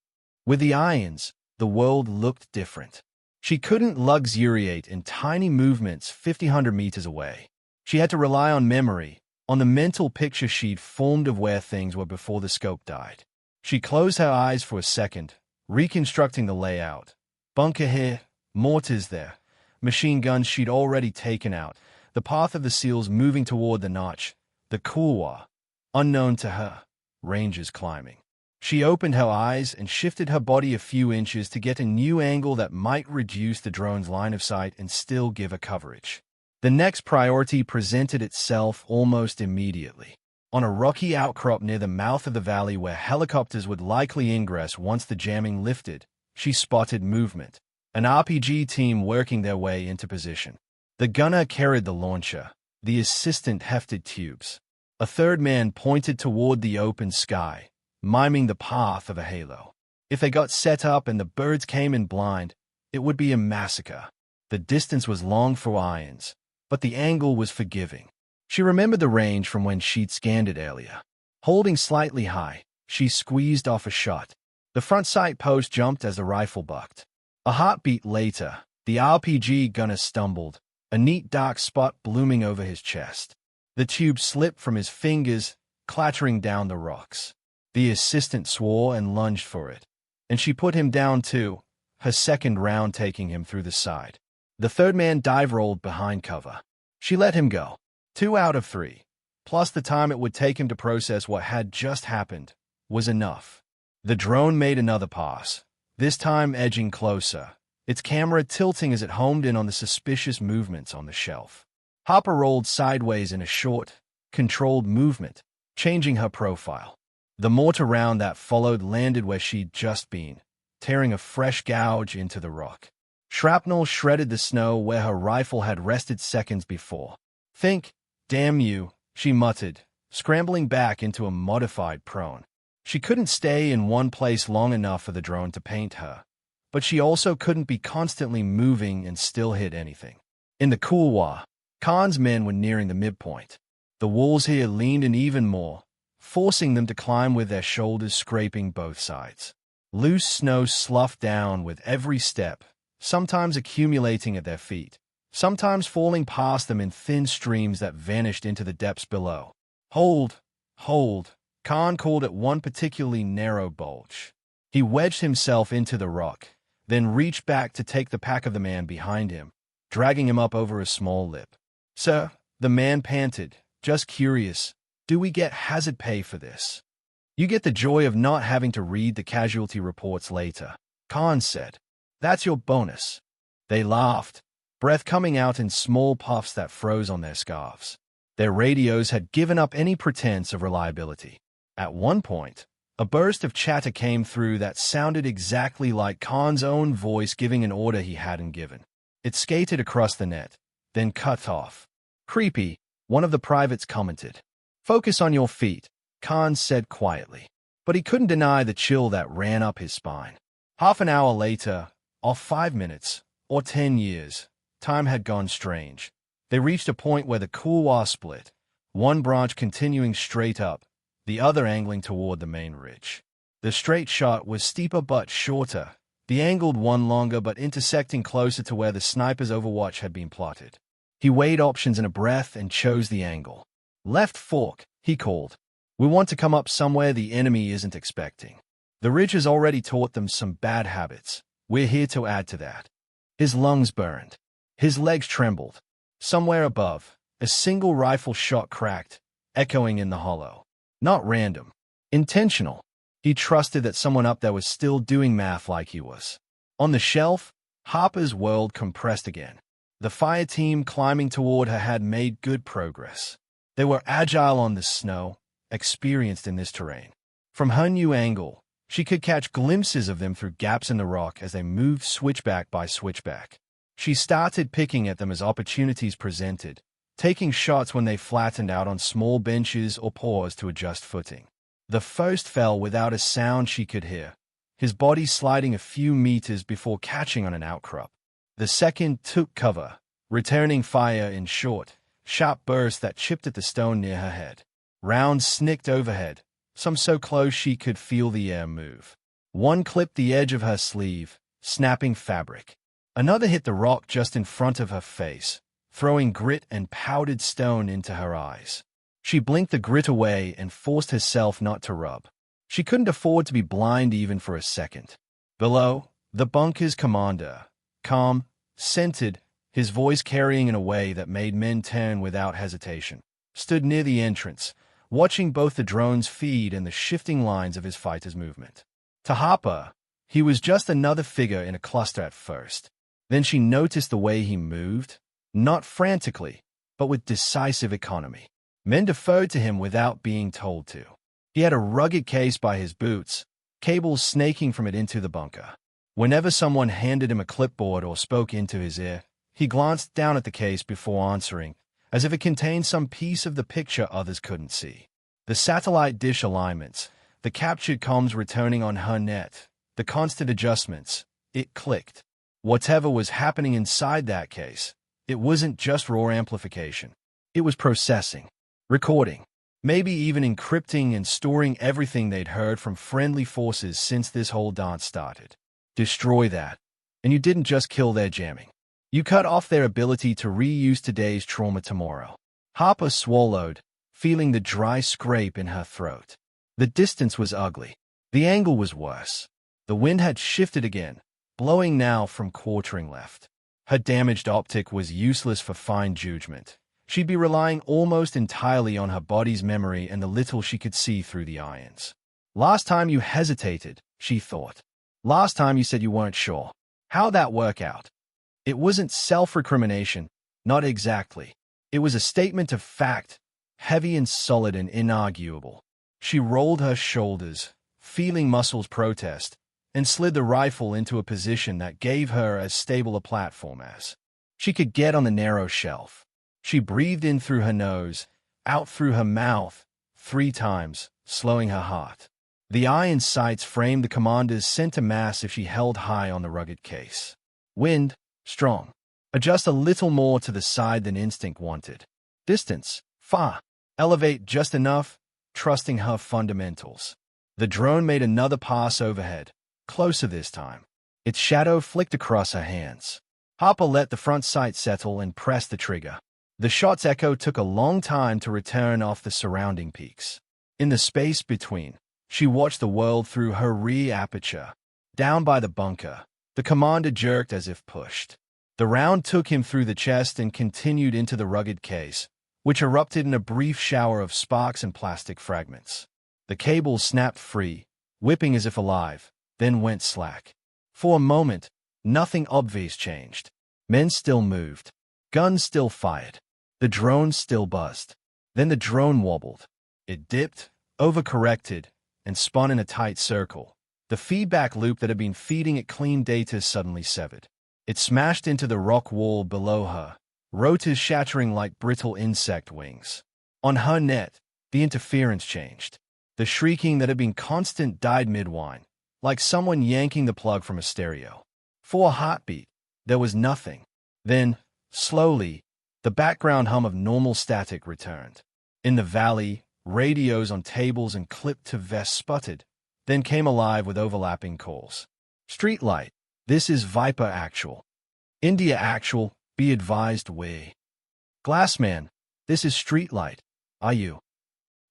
Speaker 1: With the irons, the world looked different. She couldn't luxuriate in tiny movements 1,500 meters away. She had to rely on memory, on the mental picture she'd formed of where things were before the scope died. She closed her eyes for a second, reconstructing the layout. Bunker here, mortars there, machine guns she'd already taken out, the path of the SEALs moving toward the notch, the couloir, unknown to her, rangers climbing. She opened her eyes and shifted her body a few inches to get a new angle that might reduce the drone's line of sight and still give her coverage. The next priority presented itself almost immediately. On a rocky outcrop near the mouth of the valley where helicopters would likely ingress once the jamming lifted, she spotted movement. An RPG team working their way into position. The gunner carried the launcher. The assistant hefted tubes. A third man pointed toward the open sky, miming the path of a halo. If they got set up and the birds came in blind, it would be a massacre. The distance was long for irons, but the angle was forgiving. She remembered the range from when she'd scanned it earlier. Holding slightly high, she squeezed off a shot. The front sight post jumped as the rifle bucked. A heartbeat later, the RPG gunner stumbled, a neat dark spot blooming over his chest. The tube slipped from his fingers, clattering down the rocks. The assistant swore and lunged for it, and she put him down too, her second round taking him through the side. The third man dive-rolled behind cover. She let him go. 2 out of 3, plus the time it would take him to process what had just happened, was enough. The drone made another pass, this time edging closer, its camera tilting as it homed in on the suspicious movements on the shelf. Harper rolled sideways in a short, controlled movement, changing her profile. The mortar round that followed landed where she'd just been, tearing a fresh gouge into the rock. Shrapnel shredded the snow where her rifle had rested seconds before. Think, damn you, she muttered, scrambling back into a modified prone. She couldn't stay in one place long enough for the drone to paint her, but she also couldn't be constantly moving and still hit anything. In the couloir, Khan's men were nearing the midpoint. The walls here leaned in even more, forcing them to climb with their shoulders scraping both sides. Loose snow sloughed down with every step, sometimes accumulating at their feet, sometimes falling past them in thin streams that vanished into the depths below. Hold, hold, Khan called at one particularly narrow bulge. He wedged himself into the rock, then reached back to take the pack of the man behind him, dragging him up over a small lip. Sir, the man panted, just curious, do we get hazard pay for this? You get the joy of not having to read the casualty reports later, Khan said. That's your bonus. They laughed, breath coming out in small puffs that froze on their scarves. Their radios had given up any pretense of reliability. At one point, A burst of chatter came through that sounded exactly like Khan's own voice giving an order he hadn't given. It skated across the net, then cut off. "Creepy," one of the privates commented. "Focus on your feet," Khan said quietly. But he couldn't deny the chill that ran up his spine. Half an hour later, or 5 minutes, or 10 years, time had gone strange. They reached a point where the couloir split, one branch continuing straight up, the other angling toward the main ridge. The straight shot was steeper but shorter, the angled one longer but intersecting closer to where the sniper's overwatch had been plotted. He weighed options in a breath and chose the angle. "Left fork," he called. "We want to come up somewhere the enemy isn't expecting. The ridge has already taught them some bad habits. We're here to add to that." His lungs burned. His legs trembled. Somewhere above, a single rifle shot cracked, echoing in the hollow. Not random. Intentional. He trusted that someone up there was still doing math like he was. On the shelf, Harper's world compressed again. The fire team climbing toward her had made good progress. They were agile on the snow, experienced in this terrain. From her new angle, she could catch glimpses of them through gaps in the rock as they moved switchback by switchback. She started picking at them as opportunities presented, taking shots when they flattened out on small benches or paused to adjust footing. The first fell without a sound she could hear, his body sliding a few meters before catching on an outcrop. The second took cover, returning fire in short, sharp bursts that chipped at the stone near her head. Rounds snicked overhead, some so close she could feel the air move. One clipped the edge of her sleeve, snapping fabric. Another hit the rock just in front of her face, throwing grit and powdered stone into her eyes. She blinked the grit away and forced herself not to rub. She couldn't afford to be blind even for a second. Below, the bunker's commander, calm, centered, his voice carrying in a way that made men turn without hesitation, stood near the entrance, watching both the drone's feed and the shifting lines of his fighter's movement. To Harper, he was just another figure in a cluster at first. Then she noticed the way he moved, not frantically, but with decisive economy. Men deferred to him without being told to. He had a rugged case by his boots, cables snaking from it into the bunker. Whenever someone handed him a clipboard or spoke into his ear, he glanced down at the case before answering, as if it contained some piece of the picture others couldn't see. The satellite dish alignments, the captured comms returning on her net, the constant adjustments, it clicked. Whatever was happening inside that case, it wasn't just raw amplification. It was processing, recording, maybe even encrypting and storing everything they'd heard from friendly forces since this whole dance started. Destroy that, and you didn't just kill their jamming. You cut off their ability to reuse today's trauma tomorrow. Harper swallowed, feeling the dry scrape in her throat. The distance was ugly. The angle was worse. The wind had shifted again, blowing now from quartering left. Her damaged optic was useless for fine judgment. She'd be relying almost entirely on her body's memory and the little she could see through the irons. Last time you hesitated, she thought. Last time you said you weren't sure. How'd that work out? It wasn't self-recrimination, not exactly. It was a statement of fact, heavy and solid and inarguable. She rolled her shoulders, feeling muscles protest, and slid the rifle into a position that gave her as stable a platform as she could get on the narrow shelf. She breathed in through her nose, out through her mouth, 3 times, slowing her heart. The iron sights framed the commander's center mass if she held high on the rugged case. Wind, strong. Adjust a little more to the side than instinct wanted. Distance, far. Elevate just enough, trusting her fundamentals. The drone made another pass overhead, closer this time. Its shadow flicked across her hands. Harper let the front sight settle and pressed the trigger. The shot's echo took a long time to return off the surrounding peaks. In the space between, she watched the world through her rear aperture. Down by the bunker, the commander jerked as if pushed. The round took him through the chest and continued into the rugged case, which erupted in a brief shower of sparks and plastic fragments. The cables snapped free, whipping as if alive, then went slack. For a moment, nothing obvious changed. Men still moved. Guns still fired. The drone still buzzed. Then the drone wobbled. It dipped, overcorrected, and spun in a tight circle. The feedback loop that had been feeding it clean data suddenly severed. It smashed into the rock wall below her, rotors shattering like brittle insect wings. On her net, the interference changed. The shrieking that had been constant died mid-whine, like someone yanking the plug from a stereo. For a heartbeat, there was nothing. Then, slowly, the background hum of normal static returned. In the valley, radios on tables and clipped-to-vest sputtered, then came alive with overlapping calls. Streetlight, this is Viper Actual. India Actual, be advised we. Glassman, this is Streetlight. Are you?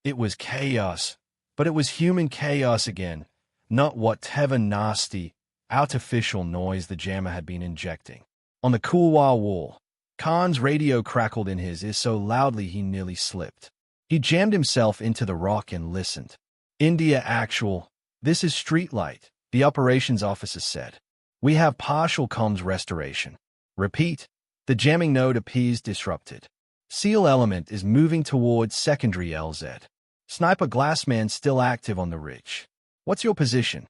Speaker 1: It was chaos, but it was human chaos again, not whatever nasty, artificial noise the jammer had been injecting. On the couloir wall, Khan's radio crackled in his ear so loudly he nearly slipped. He jammed himself into the rock and listened. India Actual, this is Streetlight, the operations officer said. We have partial comms restoration. Repeat, the jamming node appears disrupted. SEAL element is moving towards secondary LZ. Sniper Glassman still active on the ridge. What's your position?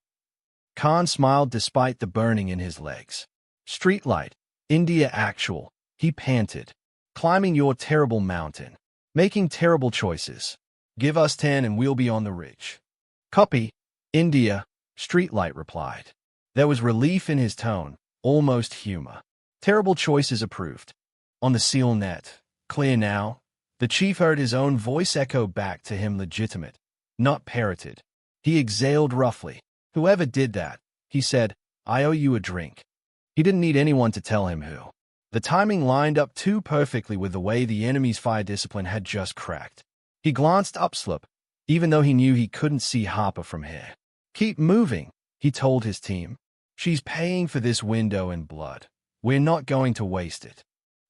Speaker 1: Khan smiled despite the burning in his legs. Streetlight, India Actual, he panted. Climbing your terrible mountain. Making terrible choices. Give us 10 and we'll be on the ridge. Copy, India, Streetlight replied. There was relief in his tone, almost humor. Terrible choices approved. On the SEAL net, clear now. The chief heard his own voice echo back to him legitimate, not parroted. He exhaled roughly. Whoever did that, he said, I owe you a drink. He didn't need anyone to tell him who. The timing lined up too perfectly with the way the enemy's fire discipline had just cracked. He glanced upslope, even though he knew he couldn't see Harper from here. Keep moving, he told his team. She's paying for this window in blood. We're not going to waste it.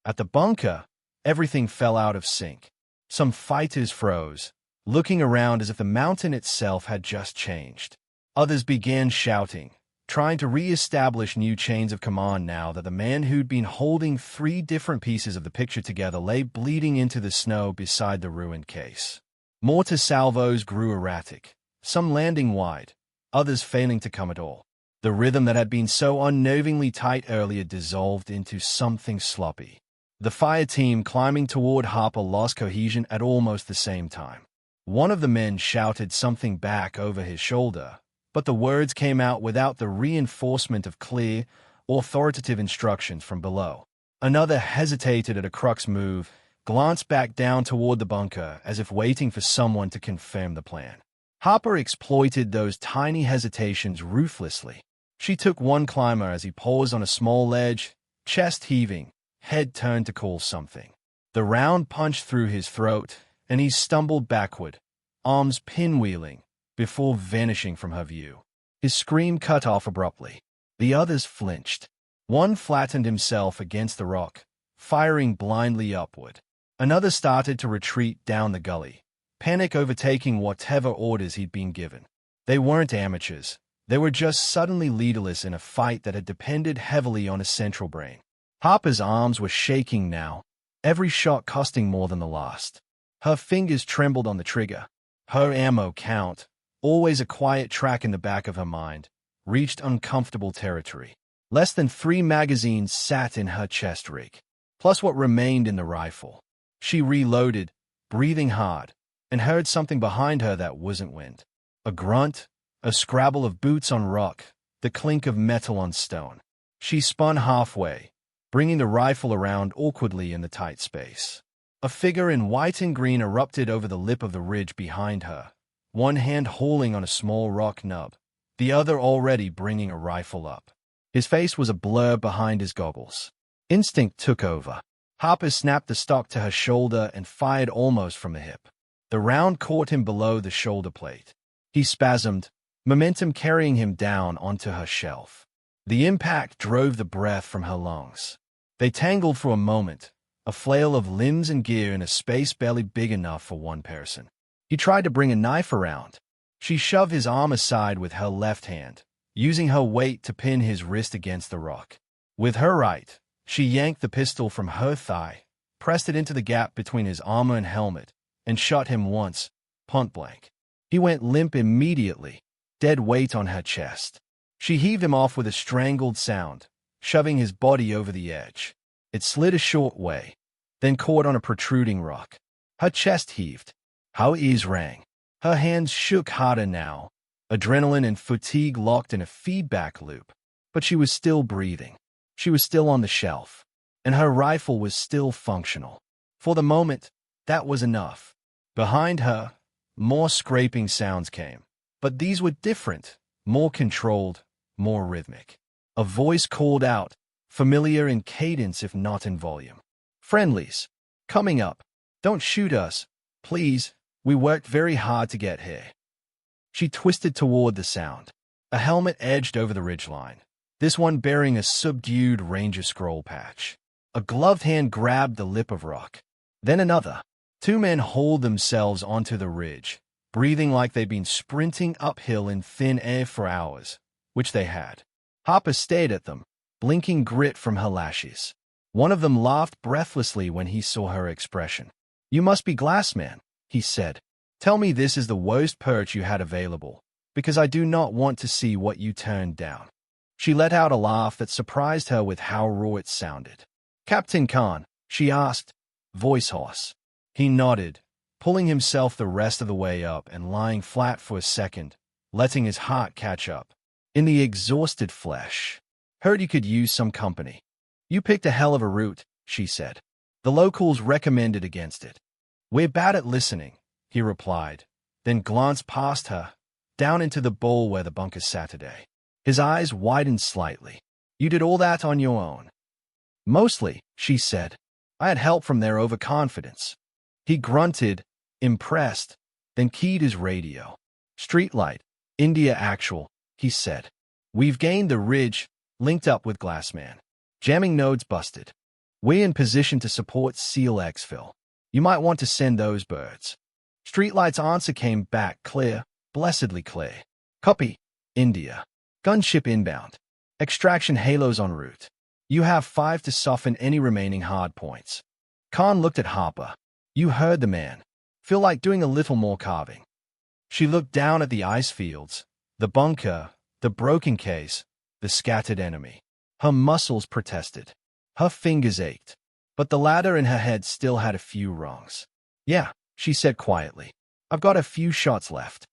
Speaker 1: At the bunker, everything fell out of sync. Some fighters froze, looking around as if the mountain itself had just changed. Others began shouting, trying to re-establish new chains of command now that the man who'd been holding 3 different pieces of the picture together lay bleeding into the snow beside the ruined case. Mortar salvos grew erratic, some landing wide, others failing to come at all. The rhythm that had been so unnervingly tight earlier dissolved into something sloppy. The fire team climbing toward Harper lost cohesion at almost the same time. One of the men shouted something back over his shoulder, but the words came out without the reinforcement of clear, authoritative instructions from below. Another hesitated at a crux move, glanced back down toward the bunker as if waiting for someone to confirm the plan. Harper exploited those tiny hesitations ruthlessly. She took one climber as he paused on a small ledge, chest heaving, head turned to call something. The round punched through his throat, and he stumbled backward, arms pinwheeling, before vanishing from her view. His scream cut off abruptly. The others flinched. One flattened himself against the rock, firing blindly upward. Another started to retreat down the gully, panic overtaking whatever orders he'd been given. They weren't amateurs. They were just suddenly leaderless in a fight that had depended heavily on his central brain. Harper's arms were shaking now, every shot costing more than the last. Her fingers trembled on the trigger. Her ammo count, always a quiet track in the back of her mind, reached uncomfortable territory. Less than 3 magazines sat in her chest rig, plus what remained in the rifle. She reloaded, breathing hard, and heard something behind her that wasn't wind. A grunt, a scrabble of boots on rock, the clink of metal on stone. She spun halfway, bringing the rifle around awkwardly in the tight space. A figure in white and green erupted over the lip of the ridge behind her, one hand holding on a small rock nub, the other already bringing a rifle up. His face was a blur behind his goggles. Instinct took over. Harper snapped the stock to her shoulder and fired almost from the hip. The round caught him below the shoulder plate. He spasmed, momentum carrying him down onto her shelf. The impact drove the breath from her lungs. They tangled for a moment, a flail of limbs and gear in a space barely big enough for one person. He tried to bring a knife around. She shoved his arm aside with her left hand, using her weight to pin his wrist against the rock. With her right, she yanked the pistol from her thigh, pressed it into the gap between his armor and helmet, and shot him once, point blank. He went limp immediately, dead weight on her chest. She heaved him off with a strangled sound, shoving his body over the edge. It slid a short way, then caught on a protruding rock. Her chest heaved. Her ears rang. Her hands shook harder now, adrenaline and fatigue locked in a feedback loop. But she was still breathing. She was still on the shelf, and her rifle was still functional. For the moment, that was enough. Behind her, more scraping sounds came. But these were different, more controlled, more rhythmic. A voice called out, familiar in cadence if not in volume. "Friendlies. Coming up. Don't shoot us, please. We worked very hard to get here." She twisted toward the sound. A helmet edged over the ridgeline, this one bearing a subdued Ranger scroll patch. A gloved hand grabbed the lip of rock. Then another. Two men hauled themselves onto the ridge, breathing like they'd been sprinting uphill in thin air for hours, which they had. Harper stared at them, blinking grit from her lashes. One of them laughed breathlessly when he saw her expression. "You must be Glassman," he said. "Tell me this is the worst perch you had available, because I do not want to see what you turned down." She let out a laugh that surprised her with how raw it sounded. "Captain Khan?" she asked, voice hoarse. He nodded, pulling himself the rest of the way up and lying flat for a second, letting his heart catch up. In the exhausted flesh. "Heard you could use some company." "You picked a hell of a route," she said. "The locals recommended against it." "We're bad at listening," he replied, then glanced past her, down into the bowl where the bunkers sat today. His eyes widened slightly. "You did all that on your own?" "Mostly," she said. "I had help from their overconfidence." He grunted, impressed, then keyed his radio. "Streetlight, India Actual," he said. "We've gained the ridge, linked up with Glassman. Jamming nodes busted. We're in position to support SEAL exfil. You might want to send those birds." Streetlight's answer came back clear, blessedly clear. "Copy, India. Gunship inbound. Extraction halos en route. You have 5 to soften any remaining hard points." Khan looked at Harper. "You heard the man. Feel like doing a little more carving." She looked down at the ice fields, the bunker, the broken case, the scattered enemy. Her muscles protested. Her fingers ached. But the ladder in her head still had a few rungs. "Yeah," she said quietly. "I've got a few shots left."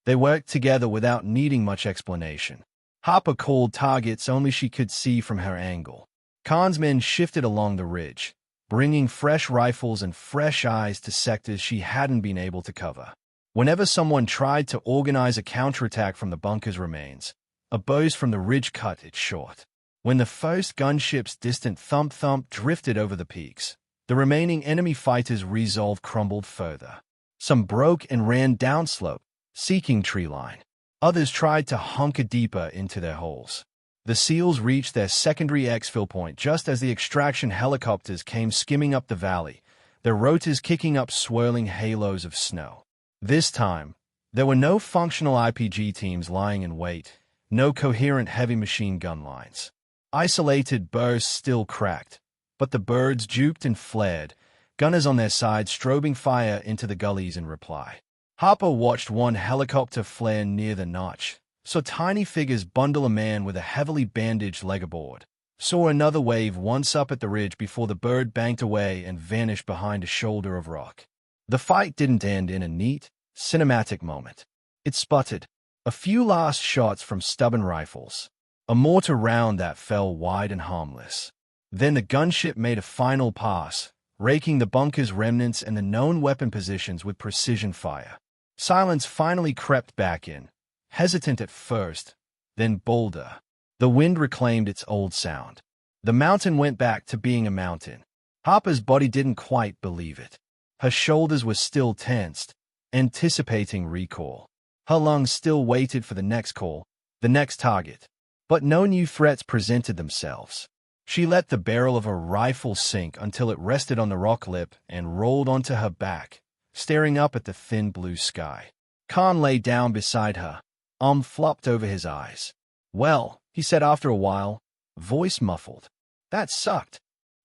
Speaker 1: They worked together without needing much explanation. Harper called targets only she could see from her angle. Khan's men shifted along the ridge, bringing fresh rifles and fresh eyes to sectors she hadn't been able to cover. Whenever someone tried to organize a counterattack from the bunker's remains, a burst from the ridge cut it short. When the first gunship's distant thump-thump drifted over the peaks, the remaining enemy fighters' resolve crumbled further. Some broke and ran downslope, seeking tree line. Others tried to hunker deeper into their holes. The SEALs reached their secondary exfil point just as the extraction helicopters came skimming up the valley, their rotors kicking up swirling halos of snow. This time, there were no functional IPG teams lying in wait, no coherent heavy machine gun lines. Isolated bursts still cracked, but the birds juked and flared, gunners on their sides strobing fire into the gullies in reply. Harper watched one helicopter flare near the notch, saw tiny figures bundle a man with a heavily bandaged leg aboard, saw another wave once up at the ridge before the bird banked away and vanished behind a shoulder of rock. The fight didn't end in a neat, cinematic moment. It sputtered. A few last shots from stubborn rifles. A mortar round that fell wide and harmless. Then the gunship made a final pass, raking the bunker's remnants and the known weapon positions with precision fire. Silence finally crept back in, hesitant at first, then bolder. The wind reclaimed its old sound. The mountain went back to being a mountain. Harper's body didn't quite believe it. Her shoulders were still tensed, anticipating recall. Her lungs still waited for the next call, the next target. But no new threats presented themselves. She let the barrel of her rifle sink until it rested on the rock lip and rolled onto her back, staring up at the thin blue sky. Khan lay down beside her, arm flopped over his eyes. "Well," he said after a while, voice muffled. "That sucked."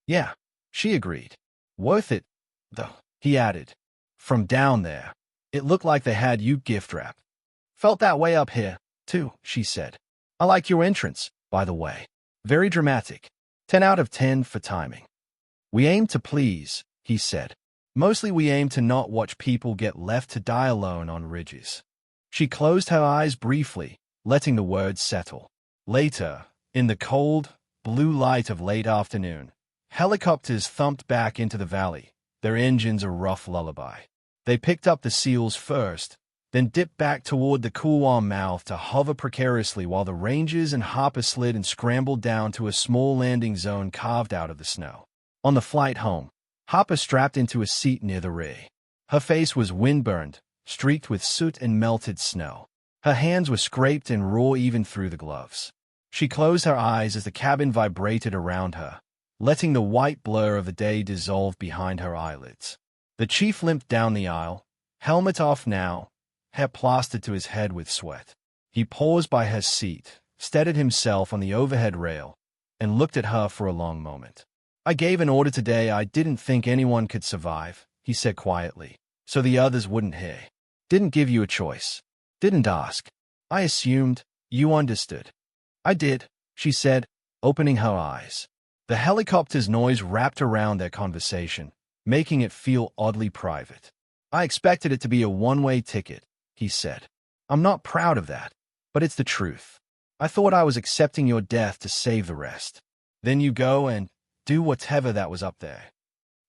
Speaker 1: "Yeah," she agreed. "Worth it, though," he added. "From down there, It looked like they had you gift wrap. Felt that way up here, too, she said. I like your entrance, by the way. Very dramatic. 10 out of 10 for timing. We aim to please, he said. Mostly we aim to not watch people get left to die alone on ridges. She closed her eyes briefly, letting the words settle. Later, in the cold, blue light of late afternoon, helicopters thumped back into the valley, their engines a rough lullaby. They picked up the seals first, then dipped back toward the cool warm mouth to hover precariously while the Rangers and Harper slid and scrambled down to a small landing zone carved out of the snow. On the flight home, Harper strapped into a seat near the rear. Her face was windburned, streaked with soot and melted snow. Her hands were scraped and raw even through the gloves. She closed her eyes as the cabin vibrated around her, letting the white blur of the day dissolve behind her eyelids. The chief limped down the aisle, helmet off now, hair plastered to his head with sweat. He paused by her seat, steadied himself on the overhead rail, and looked at her for a long moment. I gave an order today I didn't think anyone could survive, he said quietly, so the others wouldn't hear. Didn't give you a choice. Didn't ask. I assumed you understood. I did, she said, opening her eyes. The helicopter's noise wrapped around their conversation, making it feel oddly private. I expected it to be a one-way ticket, he said. I'm not proud of that, but it's the truth. I thought I was accepting your death to save the rest. Then you go and do whatever that was up there.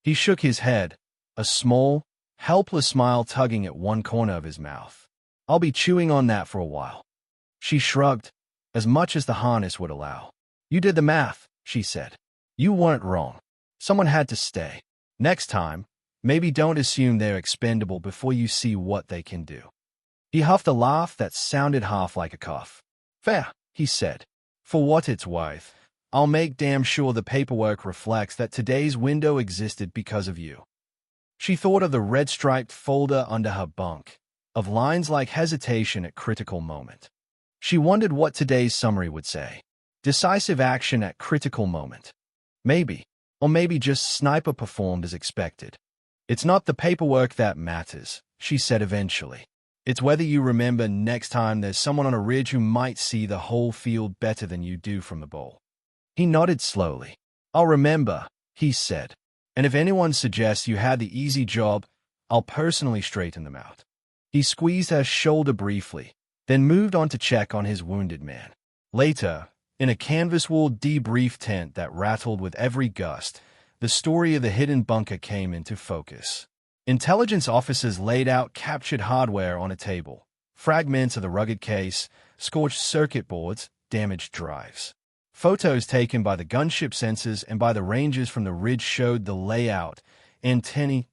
Speaker 1: He shook his head, a small, helpless smile tugging at one corner of his mouth. I'll be chewing on that for a while. She shrugged, as much as the harness would allow. You did the math, she said. You weren't wrong. Someone had to stay. Next time, maybe don't assume they're expendable before you see what they can do. He huffed a laugh that sounded half like a cough. Fair, he said. For what it's worth, I'll make damn sure the paperwork reflects that today's window existed because of you. She thought of the red-striped folder under her bunk, of lines like hesitation at critical moment. She wondered what today's summary would say. Decisive action at critical moment. Maybe, or maybe just sniper performed as expected. It's not the paperwork that matters, she said eventually. It's whether you remember next time there's someone on a ridge who might see the whole field better than you do from the bowl. He nodded slowly. I'll remember, he said. And if anyone suggests you had the easy job, I'll personally straighten them out. He squeezed her shoulder briefly, then moved on to check on his wounded man. Later, in a canvas-walled debrief tent that rattled with every gust, the story of the hidden bunker came into focus. Intelligence officers laid out captured hardware on a table, fragments of the rugged case, scorched circuit boards, damaged drives. Photos taken by the gunship sensors and by the Rangers from the ridge showed the layout, antennae,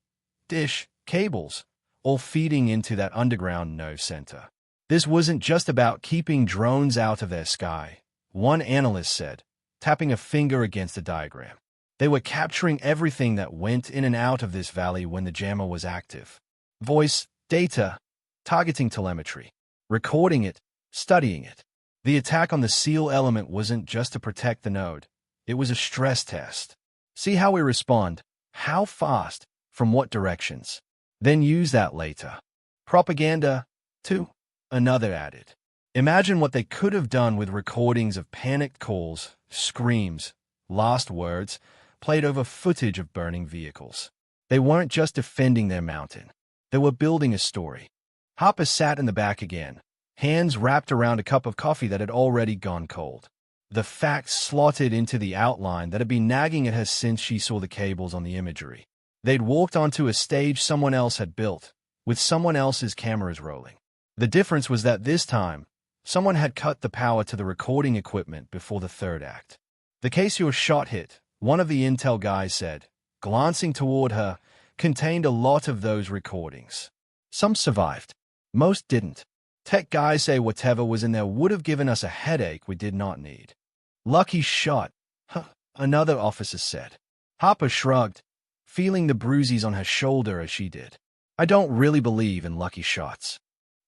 Speaker 1: dish, cables, all feeding into that underground nerve center. This wasn't just about keeping drones out of their sky, one analyst said, tapping a finger against the diagram. They were capturing everything that went in and out of this valley when the jammer was active. Voice, data, targeting telemetry, recording it, studying it. The attack on the SEAL element wasn't just to protect the node. It was a stress test. See how we respond, how fast, from what directions. Then use that later. Propaganda, too, another added. Imagine what they could have done with recordings of panicked calls, screams, last words, played over footage of burning vehicles. They weren't just defending their mountain. They were building a story. Harper sat in the back again, hands wrapped around a cup of coffee that had already gone cold. The facts slotted into the outline that had been nagging at her since she saw the cables on the imagery. They'd walked onto a stage someone else had built, with someone else's cameras rolling. The difference was that this time, someone had cut the power to the recording equipment before the third act. The case your shot hit, one of the intel guys said, glancing toward her, contained a lot of those recordings. Some survived. Most didn't. Tech guys say whatever was in there would have given us a headache we did not need. Lucky shot, another officer said. Harper shrugged, feeling the bruises on her shoulder as she did. I don't really believe in lucky shots.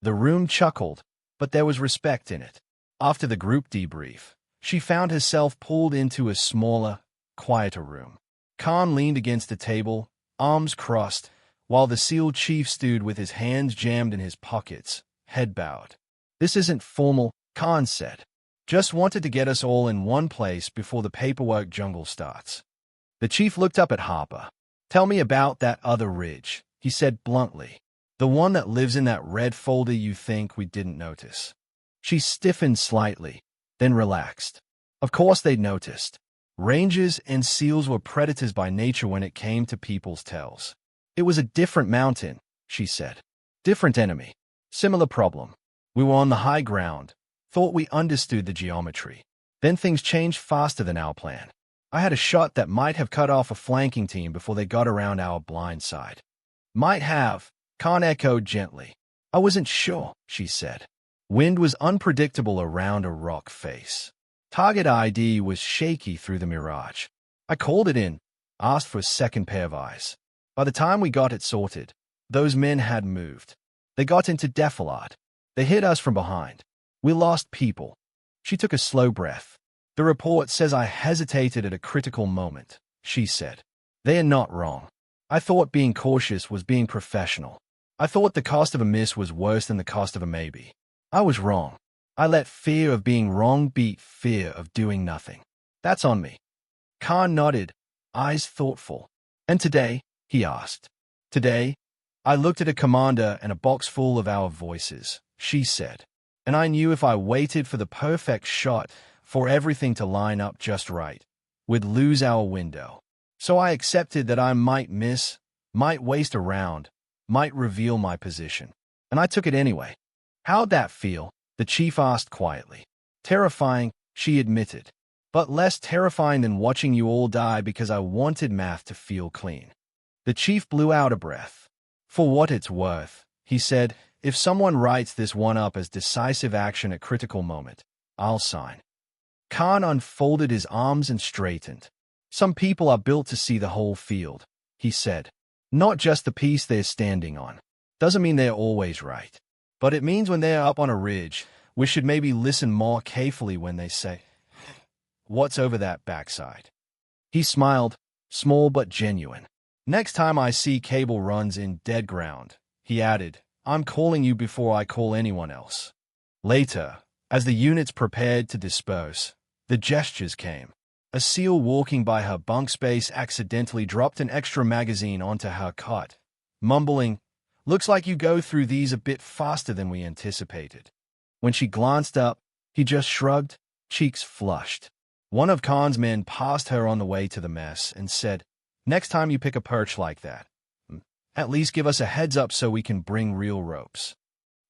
Speaker 1: The room chuckled, but there was respect in it. After the group debrief, she found herself pulled into a smaller, quieter room. Khan leaned against the table, arms crossed, while the SEAL chief stood with his hands jammed in his pockets, head bowed. "This isn't formal," Khan said. "Just wanted to get us all in one place before the paperwork jungle starts." The chief looked up at Harper. "Tell me about that other ridge," he said bluntly. "The one that lives in that red folder you think we didn't notice." She stiffened slightly, then relaxed. Of course they'd noticed. Rangers and SEALs were predators by nature when it came to people's tells. "It was a different mountain," she said. "Different enemy. Similar problem. We were on the high ground, thought we understood the geometry. Then things changed faster than our plan. I had a shot that might have cut off a flanking team before they got around our blind side." "Might have," Khan echoed gently. "I wasn't sure," she said. Wind was unpredictable around a rock face. Target ID was shaky through the mirage. I called it in, asked for a second pair of eyes. By the time we got it sorted, those men had moved. They got into defilade. They hit us from behind. We lost people." She took a slow breath. "The report says I hesitated at a critical moment," she said. "They are not wrong. I thought being cautious was being professional. I thought the cost of a miss was worse than the cost of a maybe. I was wrong. I let fear of being wrong beat fear of doing nothing. That's on me." Khan nodded, eyes thoughtful. "And today?" he asked. "Today? I looked at a commander and a box full of our voices," she said. "And I knew if I waited for the perfect shot, for everything to line up just right, we'd lose our window. So I accepted that I might miss, might waste a round, might reveal my position. And I took it anyway." "How'd that feel?" the chief asked quietly. "Terrifying," she admitted. "But less terrifying than watching you all die because I wanted math to feel clean." The chief blew out a breath. "For what it's worth," he said, "if someone writes this one up as decisive action at critical moment, I'll sign." Khan unfolded his arms and straightened. "Some people are built to see the whole field," he said. "Not just the piece they're standing on. Doesn't mean they're always right. But it means when they're up on a ridge, we should maybe listen more carefully when they say, 'What's over that backside?'" He smiled, small but genuine. "Next time I see cable runs in dead ground," he added, "I'm calling you before I call anyone else." Later, as the units prepared to disperse, the gestures came. A SEAL walking by her bunk space accidentally dropped an extra magazine onto her cot, mumbling, "Looks like you go through these a bit faster than we anticipated." When she glanced up, he just shrugged, cheeks flushed. One of Khan's men passed her on the way to the mess and said, "Next time you pick a perch like that, at least give us a heads up so we can bring real ropes."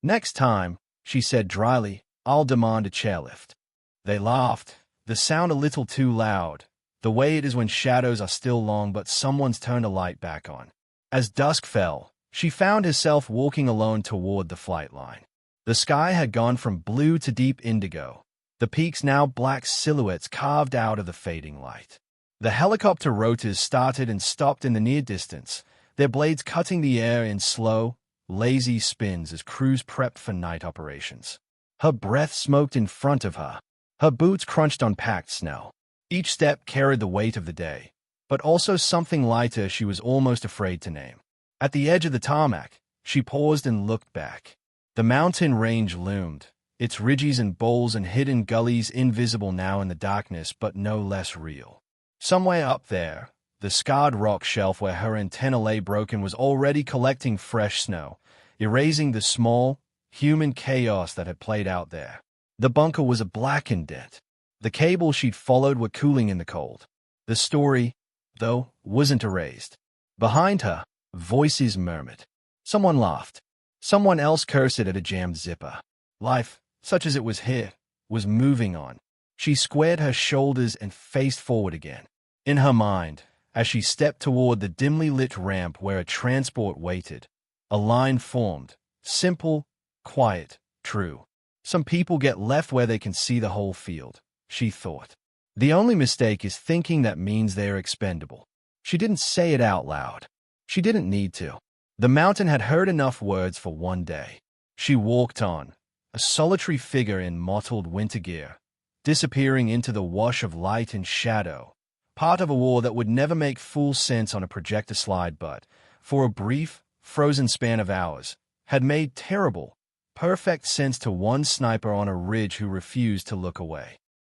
Speaker 1: "Next time," she said dryly, "I'll demand a chairlift." They laughed, the sound a little too loud, the way it is when shadows are still long but someone's turned a light back on. As dusk fell, she found herself walking alone toward the flight line. The sky had gone from blue to deep indigo, the peaks now black silhouettes carved out of the fading light. The helicopter rotors started and stopped in the near distance, their blades cutting the air in slow, lazy spins as crews prepped for night operations. Her breath smoked in front of her. Her boots crunched on packed snow. Each step carried the weight of the day, but also something lighter she was almost afraid to name. At the edge of the tarmac, she paused and looked back. The mountain range loomed, its ridges and bowls and hidden gullies invisible now in the darkness but no less real. Somewhere up there, the scarred rock shelf where her antenna lay broken was already collecting fresh snow, erasing the small, human chaos that had played out there. The bunker was a blackened dent. The cables she'd followed were cooling in the cold. The story, though, wasn't erased. Behind her, voices murmured. Someone laughed. Someone else cursed at a jammed zipper. Life, such as it was here, was moving on. She squared her shoulders and faced forward again. In her mind, as she stepped toward the dimly lit ramp where a transport waited, a line formed. Simple, quiet, true. Some people get left where they can see the whole field, she thought. The only mistake is thinking that means they're expendable. She didn't say it out loud. She didn't need to. The mountain had heard enough words for one day. She walked on, a solitary figure in mottled winter gear, disappearing into the wash of light and shadow, part of a war that would never make full sense on a projector slide but, for a brief, frozen span of hours had made terrible, perfect sense to one sniper on a ridge who refused to look away.